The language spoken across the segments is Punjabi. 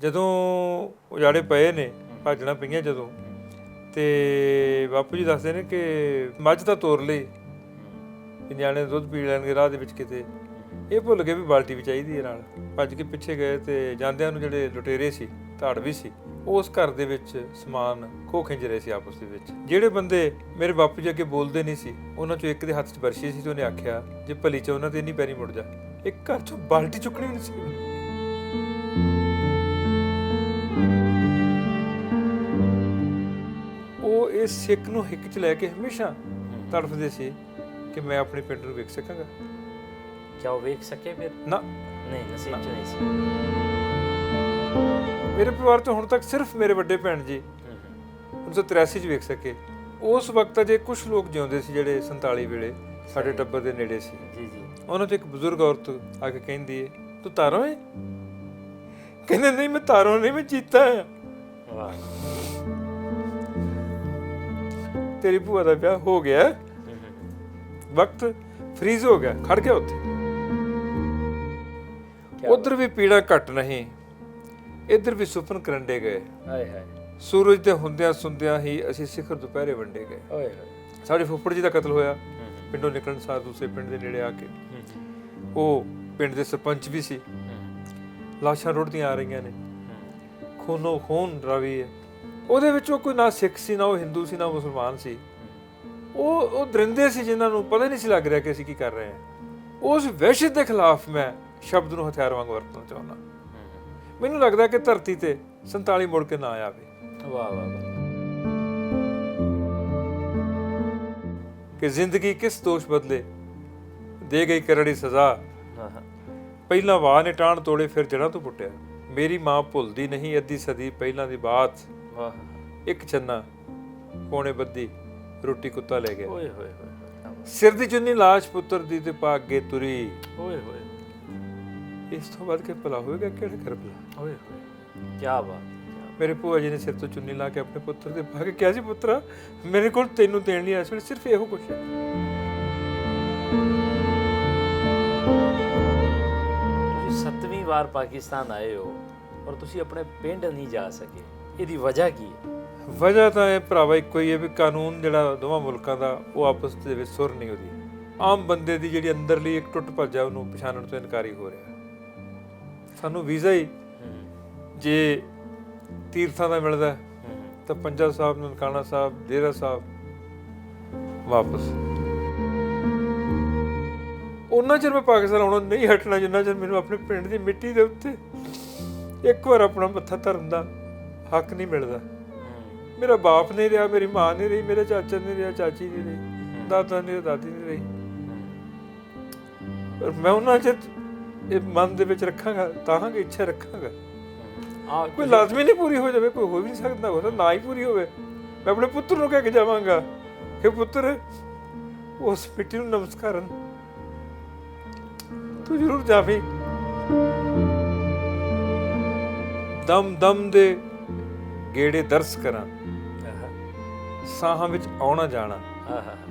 ਜਦੋਂ ਉਜਾੜੇ ਪਏ ਨੇ, ਭਾਜਣਾ ਪਈਆਂ ਜਦੋਂ, ਤੇ ਬਾਪੂ ਜੀ ਦੱਸਦੇ ਨੇ ਕਿ ਮੱਝ ਤਾਂ ਤੋਰ ਲਈ, ਨਿਆਣੇ ਦੁੱਧ ਪੀ ਲੈਣਗੇ ਰਾਹ ਦੇ ਵਿੱਚ ਕਿਤੇ, ਇਹ ਭੁੱਲ ਗਏ ਵੀ ਬਾਲਟੀ ਵੀ ਚਾਹੀਦੀ ਹੈ ਨਾਲ। ਭੱਜ ਕੇ ਪਿੱਛੇ ਗਏ ਤੇ ਜਾਂਦਿਆਂ ਨੂੰ ਜਿਹੜੇ ਲੁਟੇਰੇ ਸੀ, ਧਾੜਵੀ ਸੀ, ਉਸ ਘਰ ਦੇ ਵਿੱਚ ਸਮਾਨ ਖੋਹ ਖਿੰਜ ਰਹੇ ਸੀ ਆਪਸ ਦੇ ਵਿੱਚ। ਜਿਹੜੇ ਬੰਦੇ ਮੇਰੇ ਬਾਪੂ ਜੀ ਅੱਗੇ ਬੋਲਦੇ ਨਹੀਂ ਸੀ, ਉਹਨਾਂ ਚੋਂ ਇੱਕ ਦੇ ਹੱਥ 'ਚ ਬਰਸ਼ੀ ਸੀ ਤੇ ਉਹਨੇ ਆਖਿਆ ਜੇ ਭਲੀ ਚ ਉਹਨਾਂ ਤੇ ਇੰਨੀ ਪੈਰੀ ਮੁੜ ਜਾ, ਇੱਕ ਘਰ ਚੋਂ ਬਾਲਟੀ ਚੁੱਕਣੀ ਨਹੀਂ ਸੀ। ਉਹ ਇਸ ਸਿੱਖ ਨੂੰ ਹਿੱਕ 'ਚ ਲੈ ਕੇ ਹਮੇਸ਼ਾ ਤੜਫਦੇ ਸੀ ਕਿ ਮੈਂ ਆਪਣੇ ਪਿੰਡ ਨੂੰ ਵੇਖ ਸਕਾਂਗਾ। क्या वो वेख सके फिर? ਨਾ, नहीं, नसीब च नहीं सी। ਮੇਰੇ ਪਰਿਵਾਰ 'ਚ ਹੁਣ ਤੱਕ ਸਿਰਫ ਮੇਰੇ ਵੱਡੇ ਭੈਣ ਜੀ 1983 'ਚ ਵੇਖ ਸਕੇ। ਉਸ ਵਕਤ ਅਜੇ ਕੁਝ ਲੋਕ ਜਿਉਂਦੇ ਸੀ ਜਿਹੜੇ 47 ਵੇਲੇ ਸਾਡੇ ਟੱਬਰ ਦੇ ਨੇੜੇ ਸੀ। जी जी। ਉਹਨਾਂ 'ਚ ਇੱਕ ਬਜ਼ੁਰਗ ਔਰਤ ਆ ਕੇ ਕਹਿੰਦੀ ਏ, ਤੂੰ ਤਾਰੋ ਹੈ? ਕਹਿੰਦੇ ਨਹੀਂ, ਮੈਂ ਤਾਰੋ ਨਹੀਂ, ਮੈਂ ਚੀਤਾ ਹਾਂ। वाह। ਤੇਰੀ ਭੂਆ ਦਾ ਵਿਆਹ ਹੋ ਗਿਆ, ਵਕਤ ਫਰੀਜ਼ ਹੋ ਗਿਆ, ਖੜ ਗਿਆ ਉੱਥੇ। ਉਧਰ ਵੀ ਪੀੜਾ ਘੱਟ ਨਹੀਂ, ਇੱਧਰ ਵੀ ਸੁਪਨ ਕਰੰਡੇ ਗਏ। हाय हाय। ਸੂਰਜ ਦੇ ਹੁੰਦਿਆਂ ਸੁੰਦਿਆਂ ਹੀ ਅਸੀਂ ਸਿਖਰ ਦੁਪਹਿਰੇ ਵੰਡੇ ਗਏ। ओए होए। ਸਾਡੇ ਫੁੱਫੜ ਜੀ ਦਾ ਕਤਲ ਹੋਇਆ ਪਿੰਡੋਂ ਨਿਕਲਣ ਸਾਰ ਦੂਸਰੇ ਪਿੰਡ ਦੇ ਨੇੜੇ ਆ ਕੇ। ਉਹ ਪਿੰਡ ਦੇ ਸਰਪੰਚ ਵੀ ਸੀ। ਲਾਸ਼ਾਂ ਰੁੜਦੀਆਂ ਆ ਰਹੀਆਂ ਨੇ, ਖੂਨੋ ਖੂਨ ਰਾਵੀ ਹੈ। ਉਹਦੇ ਵਿੱਚੋਂ ਕੋਈ ਨਾ ਸਿੱਖ ਸੀ, ਨਾ ਉਹ ਹਿੰਦੂ ਸੀ, ਨਾ ਉਹ ਮੁਸਲਮਾਨ ਸੀ। ਉਹ ਦਰਿੰਦੇ ਸੀ ਜਿਨ੍ਹਾਂ ਨੂੰ ਪਤਾ ਨਹੀਂ ਸੀ ਲੱਗ ਰਿਹਾ ਕਿ ਅਸੀਂ ਕੀ ਕਰ ਰਹੇ ਹਾਂ। ਉਸ ਵਹਿਸ਼ਤ ਦੇ ਖਿਲਾਫ ਮੈਂ ਸ਼ਬਦ ਨੂੰ ਹਥਿਆਰ ਵਾਂਗ ਵਰਤਣਾ ਚਾਹੁੰਦਾ। ਮੈਨੂੰ ਲੱਗਦਾ ਕਿ ਧਰਤੀ ਤੇ 47 ਮੁੜ ਕੇ ਨਾ ਆਵੇ। वाह वाह वाह। ਕਿ ਜ਼ਿੰਦਗੀ ਕਿਸ ਦੋਸ਼ ਬਦਲੇ, ਦੇ ਗਈ ਕਰੜੀ ਸਜ਼ਾ। ਪਹਿਲਾਂ ਵਾਹ ਨੇ ਟਾਣ ਤੋੜੇ, ਫਿਰ ਜੜ੍ਹਾਂ ਤੋਂ ਪੁੱਟਿਆ। ਮੇਰੀ ਮਾਂ ਭੁੱਲਦੀ ਨਹੀਂ ਅੱਧੀ ਸਦੀ ਪਹਿਲਾਂ ਦੀ ਬਾਤ। वाह। ਇੱਕ ਚੰਨਾ ਪੌਣੇ ਬੱਦੀ ਰੋਟੀ ਕੁੱਤਾ ਲੈ ਗਿਆ। ओए होए होए। ਸਿਰ ਦੀ ਚੁੰਨੀ ਲਾਸ਼ ਪੁੱਤਰ ਦੀ ਤੇ ਪਾ ਅੱਗੇ ਤੁਰੀ। ओए होए। ਇਸ ਤੋਂ ਵੱਧ ਕੇ ਭਲਾ ਹੋਵੇਗਾ ਕਿਹੜਾ ਕਰ ਭਲਾ। ओए होए। क्या बात। ਮੇਰੇ ਭੂਆ ਜੀ ਨੇ ਸਿਰ ਤੋਂ ਚੁੰਨੀ ਲਾ ਕੇ ਆਪਣੇ ਪੁੱਤਰ ਦੇ ਪਾ ਕੇ ਕਿਹਾ ਸੀ, ਪੁੱਤਰਾ ਮੇਰੇ ਕੋਲ ਤੈਨੂੰ ਦੇਣ ਲਈ ਇਸ ਵੇਲੇ ਸਿਰਫ ਇਹੋ ਕੁਛ ਹੈ। ਤੁਸੀਂ 7ਵੀਂ ਵਾਰ ਪਾਕਿਸਤਾਨ ਆਏ ਹੋ ਔਰ ਤੁਸੀਂ ਆਪਣੇ ਪਿੰਡ ਨਹੀਂ ਜਾ ਸਕੇ, ਇਹਦੀ ਵਜ੍ਹਾ ਕੀ ਹੈ? ਵਜ੍ਹਾ ਤਾਂ ਇਹ ਭਰਾਵਾ ਇੱਕੋ ਹੀ ਹੈ ਵੀ ਕਾਨੂੰਨ ਜਿਹੜਾ ਦੋਵਾਂ ਮੁਲਕਾਂ ਦਾ ਉਹ ਆਪਸ ਦੇ ਵਿੱਚ ਸੁਰ ਨਹੀਂ ਉਹਦੀ। ਆਮ ਬੰਦੇ ਦੀ ਜਿਹੜੀ ਅੰਦਰਲੀ ਇੱਕ ਟੁੱਟ ਭੱਜ ਹੈ ਉਹਨੂੰ ਪਛਾਣਨ ਤੋਂ ਇਨਕਾਰੀ ਹੋ ਰਿਹਾ। ਸਾਨੂੰ ਵੀਜ਼ਾ ਹੀ ਜੇ ਤੀਰਥਾਂ ਦਾ ਮਿਲਦਾ ਤਾਂ ਪੰਜਾ ਸਾਹਿਬ, ਨਨਕਾਣਾ ਸਾਹਿਬ, ਡੇਰਾ ਸਾਹਿਬ ਵਾਪਸ। ਉਹਨਾਂ ਚਿਰ ਮੈਂ ਪਾਕਿਸਤਾਨ ਆਉਣਾ ਨਹੀਂ ਹਟਣਾ ਜਿੰਨਾ ਚਿਰ ਮੈਨੂੰ ਆਪਣੇ ਪਿੰਡ ਦੀ ਮਿੱਟੀ ਦੇ ਉੱਤੇ ਇੱਕ ਵਾਰ ਆਪਣਾ ਮੱਥਾ ਧਰਨ ਦਾ ਹੱਕ ਨਹੀਂ ਮਿਲਦਾ। ਮੇਰਾ ਬਾਪ ਨਹੀਂ ਰਿਹਾ, ਮੇਰੀ ਮਾਂ ਨਹੀਂ ਰਹੀ, ਮੇਰੇ ਚਾਚਾ ਨਹੀਂ ਰਿਹਾ, ਚਾਚੀ ਨਹੀਂ ਰਹੀ, ਦਾਦਾ ਨਹੀਂ ਰਿਹਾ, ਦਾਦੀ ਨਹੀਂ ਰਹੀ, ਪਰ ਮੈਂ ਉਹਨਾਂ ਚਿਰ ਇਹ ਮਨ ਦੇ ਵਿੱਚ ਰੱਖਾਂਗਾ, ਤਾਂ ਕਿ ਇੱਛਾ ਰੱਖਾਂਗਾ। ਕੋਈ ਲਾਜ਼ਮੀ ਨਹੀਂ ਪੂਰੀ ਹੋ ਜਾਵੇ, ਕੋਈ ਹੋ ਵੀ ਨਹੀਂ ਸਕਦਾ, ਉਹ ਤਾਂ ਨਾ ਹੀ ਪੂਰੀ ਹੋਵੇ। ਮੈਂ ਆਪਣੇ ਪੁੱਤਰ ਨੂੰ ਕਹਿ ਕੇ ਜਾਵਾਂਗਾ ਕਿ ਪੁੱਤਰ ਉਸ ਮਿੱਟੀ ਨੂੰ ਨਮਸਕਾਰਨ ਤੂੰ ਜ਼ਰੂਰ ਜਾਵੀਂ। ਦਮ ਦਮ ਦੇ ਗੇੜੇ ਦਰਸ ਕਰਾਂ, ਸਾਹਾਂ ਵਿੱਚ ਆਉਣਾ ਜਾਣਾ,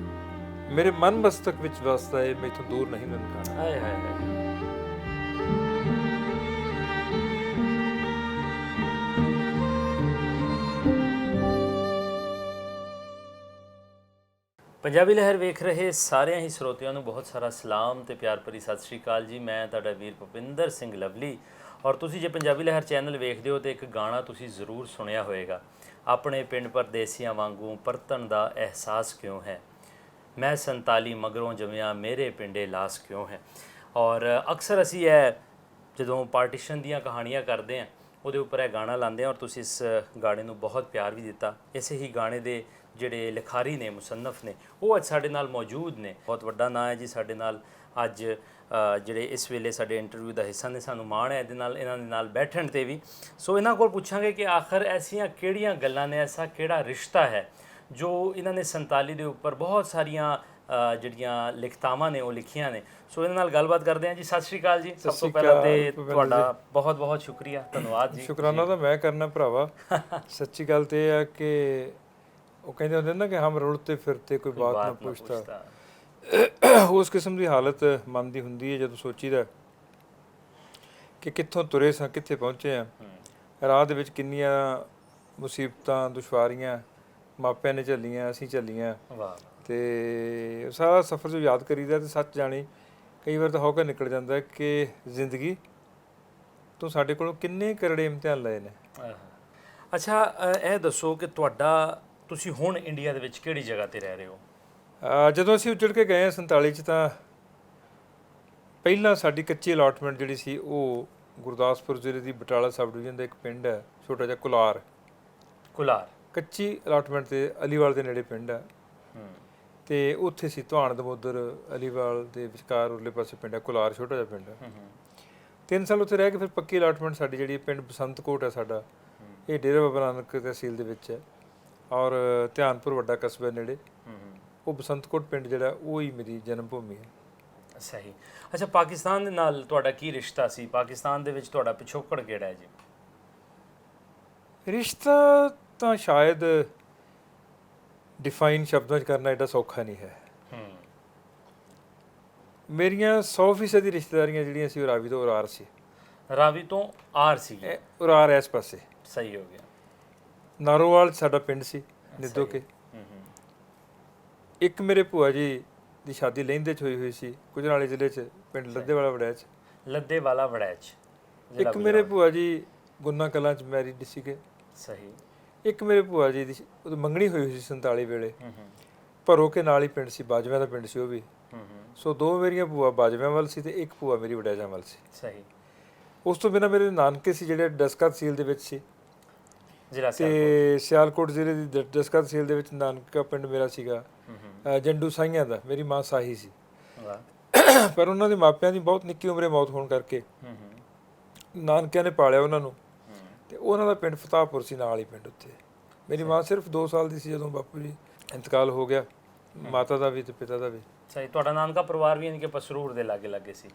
ਮੇਰੇ ਮਨ ਮਸਤਕ ਵਿੱਚ ਵਸਦਾ ਏ, ਮੈਥੋਂ ਦੂਰ ਨਹੀਂ ਨਨਕਾਣਾ। ਹਾਏ ਹਾਏ ਹਾਏ। ਪੰਜਾਬੀ ਲਹਿਰ ਵੇਖ ਰਹੇ ਸਾਰਿਆਂ ਹੀ ਸਰੋਤਿਆਂ ਨੂੰ ਬਹੁਤ ਸਾਰਾ ਸਲਾਮ ਤੇ ਪਿਆਰ ਭਰੀ ਸਤਿ ਸ਼੍ਰੀ ਅਕਾਲ ਜੀ। ਮੈਂ ਤੁਹਾਡਾ ਵੀਰ ਭੁਪਿੰਦਰ ਸਿੰਘ ਲਵਲੀ, ਔਰ ਤੁਸੀਂ ਜੇ ਪੰਜਾਬੀ ਲਹਿਰ ਚੈਨਲ ਵੇਖਦੇ ਹੋ ਤਾਂ ਇੱਕ ਗਾਣਾ ਤੁਸੀਂ ਜ਼ਰੂਰ ਸੁਣਿਆ ਹੋਵੇਗਾ, ਆਪਣੇ ਪਿੰਡ ਪਰਦੇਸੀਆਂ ਵਾਂਗੂ ਪਰਤਣ ਦਾ ਅਹਿਸਾਸ ਕਿਉਂ ਹੈ, ਮੈਂ 47 ਮਗਰੋਂ ਜੰਮਿਆ ਮੇਰੇ ਪਿੰਡੇ ਲਾਸ ਕਿਉਂ ਹੈ। ਔਰ ਅਕਸਰ ਅਸੀਂ ਇਹ ਜਦੋਂ ਪਾਰਟੀਸ਼ਨ ਦੀਆਂ ਕਹਾਣੀਆਂ ਕਰਦੇ ਹਾਂ ਉਹਦੇ ਉੱਪਰ ਇਹ ਗਾਣਾ ਲਾਉਂਦੇ ਹਾਂ, ਔਰ ਤੁਸੀਂ ਇਸ ਗਾਣੇ ਨੂੰ ਬਹੁਤ ਪਿਆਰ ਵੀ ਦਿੱਤਾ। ਇਸੇ ਹੀ ਗਾਣੇ ਦੇ ਜਿਹੜੇ ਲਿਖਾਰੀ ਨੇ, ਮੁਸੰਨਫ ਨੇ, ਉਹ ਅੱਜ ਸਾਡੇ ਨਾਲ ਮੌਜੂਦ ਨੇ। ਬਹੁਤ ਵੱਡਾ ਨਾਂ ਹੈ ਜੀ ਸਾਡੇ ਨਾਲ ਅੱਜ ਜਿਹੜੇ ਇਸ ਵੇਲੇ ਸਾਡੇ ਇੰਟਰਵਿਊ ਦਾ ਹਿੱਸਾ ਨੇ। ਸਾਨੂੰ ਮਾਣ ਹੈ ਇਹਨਾਂ ਦੇ ਨਾਲ ਬੈਠਣ 'ਤੇ ਵੀ। ਸੋ ਇਹਨਾਂ ਕੋਲ ਪੁੱਛਾਂਗੇ ਕਿ ਆਖਰ ਐਸੀਆਂ ਕਿਹੜੀਆਂ ਗੱਲਾਂ ਨੇ, ਐਸਾ ਕਿਹੜਾ ਰਿਸ਼ਤਾ ਹੈ ਜੋ ਇਹਨਾਂ ਨੇ 47 ਦੇ ਉੱਪਰ ਬਹੁਤ ਸਾਰੀਆਂ ਜਿਹੜੀਆਂ ਲਿਖਤਾਵਾਂ ਨੇ ਉਹ ਲਿਖੀਆਂ ਨੇ। ਸੋ ਇਹਨਾਂ ਨਾਲ ਗੱਲਬਾਤ ਕਰਦੇ ਹਾਂ ਜੀ। ਸਤਿ ਸ਼੍ਰੀ ਅਕਾਲ ਜੀ। ਸਭ ਤੋਂ ਪਹਿਲਾਂ ਤੇ ਤੁਹਾਡਾ ਬਹੁਤ ਬਹੁਤ ਸ਼ੁਕਰੀਆ, ਧੰਨਵਾਦ ਜੀ। ਸ਼ੁਕਰਾਨਾ ਤਾਂ ਮੈਂ ਕਰਨਾ ਭਰਾਵਾ। ਸੱਚੀ ਗੱਲ ਤੇ ਇਹ ਆ ਕਿ ਉਹ ਕਹਿੰਦੇ ਹੁੰਦੇ ਨਾ ਕਿ ਹਮ ਰੁਲਤੇ ਫਿਰਤੇ ਕੋਈ ਬਾਤ ਨਾ ਪੁੱਛਤਾ। ਉਸ ਕਿਸਮ ਦੀ ਹਾਲਤ ਮਨ ਦੀ ਹੁੰਦੀ ਹੈ ਜਦੋਂ ਸੋਚੀਦਾ ਕਿ ਕਿੱਥੋਂ ਤੁਰੇ ਸਾਂ, ਕਿੱਥੇ ਪਹੁੰਚੇ ਹਾਂ। ਰਾਹ ਦੇ ਵਿੱਚ ਕਿੰਨੀਆਂ ਮੁਸੀਬਤਾਂ ਦੁਸ਼ਵਾਰੀਆਂ ਮਾਪਿਆਂ ਨੇ ਝੱਲੀਆਂ, ਅਸੀਂ ਝੱਲੀਆਂ। ਵਾਹ। ਤੇ ਸਾਰਾ ਸਫ਼ਰ ਜੋ ਯਾਦ ਕਰੀਦਾ ਤੇ ਸੱਚ ਜਾਣੀ ਕਈ ਵਾਰ ਤਾਂ ਹੌਕਾ ਨਿਕਲ ਜਾਂਦਾ ਕਿ ਜ਼ਿੰਦਗੀ ਤੋਂ ਸਾਡੇ ਕੋਲੋਂ ਕਿੰਨੇ ਕਰੜੇ ਇਮਤਿਹਾਨ ਲਏ ਨੇ। ਅੱਛਾ, ਇਹ ਦੱਸੋ ਕਿ ਤੁਸੀਂ ਹੁਣ ਇੰਡੀਆ ਦੇ ਵਿੱਚ ਕਿਹੜੀ ਜਗ੍ਹਾ ਤੇ ਰਹਿ ਰਹੇ ਹੋ? ਜਦੋਂ ਅਸੀਂ ਉੱਜੜ ਕੇ ਗਏ 47 'ਚ ਤਾਂ ਪਹਿਲਾਂ ਸਾਡੀ ਕੱਚੀ ਅਲਾਟਮੈਂਟ ਜਿਹੜੀ ਸੀ ਉਹ ਗੁਰਦਾਸਪੁਰ ਜ਼ਿਲ੍ਹੇ ਦੀ ਬਟਾਲਾ ਸਬ ਡਿਵੀਜ਼ਨ ਦਾ ਇੱਕ ਪਿੰਡ ਹੈ ਛੋਟਾ ਜਿਹਾ ਕੁਲਾਰ। ਕੱਚੀ ਅਲਾਟਮੈਂਟ ਤੇ ਅਲੀਵਾਲ ਦੇ ਨੇੜੇ ਪਿੰਡ ਹੈ ਤੇ ਉੱਥੇ ਸੀ ਧਵਾਨ ਦਮੋਦਰ ਅਲੀਵਾਲ ਦੇ ਵਿਚਕਾਰ ਉਰਲੇ ਪਾਸੇ ਪਿੰਡ ਹੈ ਕੁਲਾਰ, ਛੋਟਾ ਜਿਹਾ ਪਿੰਡ ਹੈ। 3 ਸਾਲ ਉੱਥੇ ਰਹਿ ਕੇ ਫਿਰ ਪੱਕੀ ਅਲਾਟਮੈਂਟ ਸਾਡੀ ਜਿਹੜੀ ਪਿੰਡ ਬਸੰਤਕੋਟ ਹੈ ਸਾਡਾ, ਇਹ ਡੇਰਾ ਬਾਬਾ ਨਾਨਕ ਤਹਿਸੀਲ ਦੇ ਵਿੱਚ ਹੈ ਔਰ ਧਿਆਨਪੁਰ ਵੱਡਾ ਕਸਬਾ ਨੇੜੇ। ਉਹ ਬਸੰਤਕੋਟ ਪਿੰਡ ਜਿਹੜਾ ਉਹ ਹੀ ਮੇਰੀ ਜਨਮ ਭੂਮੀ ਹੈ। ਸਹੀ। ਅੱਛਾ, ਪਾਕਿਸਤਾਨ ਦੇ ਨਾਲ ਤੁਹਾਡਾ ਕੀ ਰਿਸ਼ਤਾ ਸੀ? ਪਾਕਿਸਤਾਨ ਦੇ ਵਿੱਚ ਤੁਹਾਡਾ ਪਿਛੋਕੜ ਕਿਹੜਾ ਹੈ ਜੀ? ਰਿਸ਼ਤਾ ਤਾਂ ਸ਼ਾਇਦ ਡਿਫਾਈਨ ਸ਼ਬਦਾਂ 'ਚ ਕਰਨਾ ਐਡਾ ਸੌਖਾ ਨਹੀਂ ਹੈ। ਮੇਰੀਆਂ 100% ਦੀ ਰਿਸ਼ਤੇਦਾਰੀਆਂ ਜਿਹੜੀਆਂ ਸੀ ਉਹ ਰਾਵੀ ਤੋਂ ਉਰਾਰ ਸੀ। ਰਾਵੀ ਤੋਂ ਆਰ ਸੀ? ਉਰਾਰ ਇਸ ਪਾਸੇ। ਸਹੀ ਹੋ ਗਿਆ। ਨਾਰੋਵਾਲ ਸਾਡਾ ਪਿੰਡ ਸੀ ਨਿੱਦੋ ਕੇ। ਇੱਕ ਮੇਰੇ ਭੂਆ ਜੀ ਦੀ ਸ਼ਾਦੀ ਲਹਿੰਦੇ 'ਚ ਹੋਈ ਸੀ ਗੁਜਰਾਂਵਾਲੇ ਜ਼ਿਲ੍ਹੇ 'ਚ ਪਿੰਡ ਲੱਦੇਵਾਲਾ ਵੜੈਚ। ਇੱਕ ਮੇਰੇ ਭੂਆ ਜੀ ਗੁੰਨਾ ਕਲਾਂ 'ਚ ਮੈਰਿਡ ਸੀਗੇ। ਸਹੀ। ਇੱਕ ਮੇਰੇ ਭੂਆ ਜੀ ਦੀ ਮੰਗਣੀ ਹੋਈ ਸੀ 47 ਵੇਲੇ ਭਰੋ ਕੇ ਨਾਲ ਹੀ ਪਿੰਡ ਸੀ, ਬਾਜਵਿਆਂ ਦਾ ਪਿੰਡ ਸੀ ਉਹ ਵੀ। ਸੋ 2 ਮੇਰੀਆਂ ਭੂਆ ਬਾਜਵਿਆਂ ਵੱਲ ਸੀ ਤੇ ਇੱਕ ਭੂਆ ਮੇਰੀ ਵਡੈਜਾਂ ਵੱਲ ਸੀ। ਸਹੀ। ਉਸ ਤੋਂ ਬਿਨਾਂ ਮੇਰੇ ਨਾਨਕੇ ਸੀ ਜਿਹੜੇ ਡਸਕਾ ਤਹਿਸੀਲ ਦੇ ਵਿੱਚ ਸੀ ਤੇ ਸਿਆਲਕੋਟ ਜ਼ਿਲ੍ਹੇ ਦੀ ਡਸਕਾ ਤਹਿਸੀਲ ਦੇ ਵਿੱਚ ਨਾਨਕਾ ਪਿੰਡ ਮੇਰਾ ਸੀਗਾ ਜੰਡੂ ਸਾਈਆਂ ਦਾ। ਮੇਰੀ ਮਾਂ ਸਾਹੀ ਸੀ ਪਰ ਉਹਨਾਂ ਦੇ ਮਾਪਿਆਂ ਦੀ ਬਹੁਤ ਨਿੱਕੀ ਉਮਰੇ ਮੌਤ ਹੋਣ ਕਰਕੇ ਨਾਨਕਿਆਂ ਨੇ ਪਾਲਿਆ ਉਹਨਾਂ ਨੂੰ ਤੇ ਉਹਨਾਂ ਦਾ ਪਿੰਡ ਫਤਾਹਪੁਰ ਸੀ ਨਾਲ ਹੀ ਪਿੰਡ ਉੱਥੇ। ਮੇਰੀ ਮਾਂ ਸਿਰਫ 2 ਸਾਲ ਦੀ ਸੀ ਜਦੋਂ ਬਾਪੂ ਜੀ ਇੰਤਕਾਲ ਹੋ ਗਿਆ, ਮਾਤਾ ਦਾ ਵੀ ਤੇ ਪਿਤਾ ਦਾ ਵੀ। ਸਹੀ। ਤੁਹਾਡਾ ਨਾਨਕਾ ਪਰਿਵਾਰ ਵੀ ਯਾਨੀ ਕਿ ਪਸਰੂਰ ਦੇ ਲਾਗੇ ਸੀ?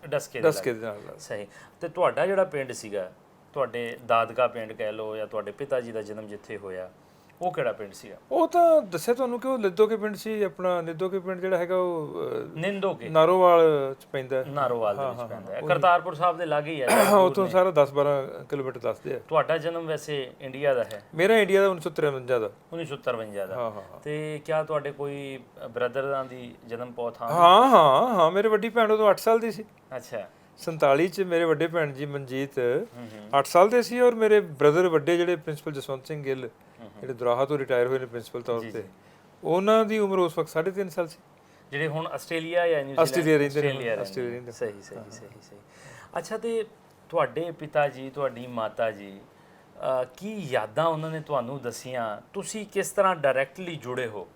ਡਸਕੇ ਦੇ ਨਾਲ। ਸਹੀ। ਤੇ ਤੁਹਾਡਾ ਜਿਹੜਾ ਪਿੰਡ ਸੀਗਾ, ਤੁਹਾਡੇ ਦਾਦਕਾ ਪਿੰਡ ਕਹਿ ਲਓ ਜਾਂ ਤੁਹਾਡੇ ਪਿਤਾ ਜੀ ਦਾ ਜਨਮ ਜਿੱਥੇ ਹੋਇਆ, ਉਹ ਕਿਹੜਾ ਪਿੰਡ ਸੀਗਾ? ਉਹ ਤਾਂ ਦੱਸਿਆ ਤੁਹਾਨੂੰ ਕਿ ਉਹ ਨਿੱਦੋਕੇ ਪਿੰਡ ਸੀ। ਆਪਣਾ ਨਿੱਦੋਕੇ ਪਿੰਡ ਜਿਹੜਾ ਹੈਗਾ ਉਹ ਨਿੰਦੋਕੇ ਨਾਰੋਵਾਲ 'ਚ ਪੈਂਦਾ। ਨਾਰੋਵਾਲ ਦੇ ਵਿੱਚ ਪੈਂਦਾ ਹੈ, ਕਰਤਾਰਪੁਰ ਸਾਹਿਬ ਦੇ ਲਾਗੇ ਹੀ ਹੈ। ਉੱਥੋਂ ਸਾਰਾ 10-12 ਕਿਲੋਮੀਟਰ ਦੱਸਦੇ ਆ। ਤੁਹਾਡਾ ਜਨਮ ਵੈਸੇ ਇੰਡੀਆ ਦਾ ਹੈ? ਮੇਰਾ ਇੰਡੀਆ ਦਾ 1953 ਦਾ। 1953 ਦਾ। ਤੇ ਕਿਆ ਤੁਹਾਡੇ ਕੋਈ ਬ੍ਰਦਰਾਂ ਦੀ ਜਨਮ ਪੌਥਾਂ? ਹਾਂ, ਮੇਰੇ ਵੱਡੀ ਭੈਣ ਉਦੋਂ 8 ਸਾਲ ਦੀ ਸੀ। ਅੱਛਾ। 47 'ਚ ਮੇਰੇ ਵੱਡੇ ਭੈਣ ਜੀ ਮਨਜੀਤ 8 ਸਾਲ ਦੇ ਸੀ ਔਰ ਮੇਰੇ ਬ੍ਰਦਰ ਵੱਡੇ ਜਿਹੜੇ ਪ੍ਰਿੰਸੀਪਲ ਜਸਵੰਤ ਸਿੰਘ ਗਿੱਲ ਜਿਹੜੇ ਦੁਰਾਹਾ ਤੋਂ ਰਿਟਾਇਰ ਹੋਏ ਨੇ ਪ੍ਰਿੰਸੀਪਲ ਤੌਰ ਤੇ, ਉਹਨਾਂ ਦੀ ਉਮਰ ਉਸ ਵਕਤ 3.5 ਸਾਲ ਸੀ। ਜਿਹੜੇ ਹੁਣ ਆਸਟ੍ਰੇਲੀਆ ਜਾਂ ਨਿਊਜ਼ੀਲੈਂਡ? ਆਸਟ੍ਰੇਲੀਆ ਰਹਿੰਦੇ। ਸਹੀ। ਅੱਛਾ, ਤੇ ਤੁਹਾਡੇ ਪਿਤਾ ਜੀ, ਤੁਹਾਡੀ ਮਾਤਾ ਜੀ, ਕੀ ਯਾਦਾਂ ਉਹਨਾਂ ਨੇ ਤੁਹਾਨੂੰ ਦੱਸੀਆਂ? ਤੁਸੀਂ ਕਿਸ ਤਰ੍ਹਾਂ ਡਾਇਰੈਕਟਲੀ ਜੁੜੇ ਹੋ?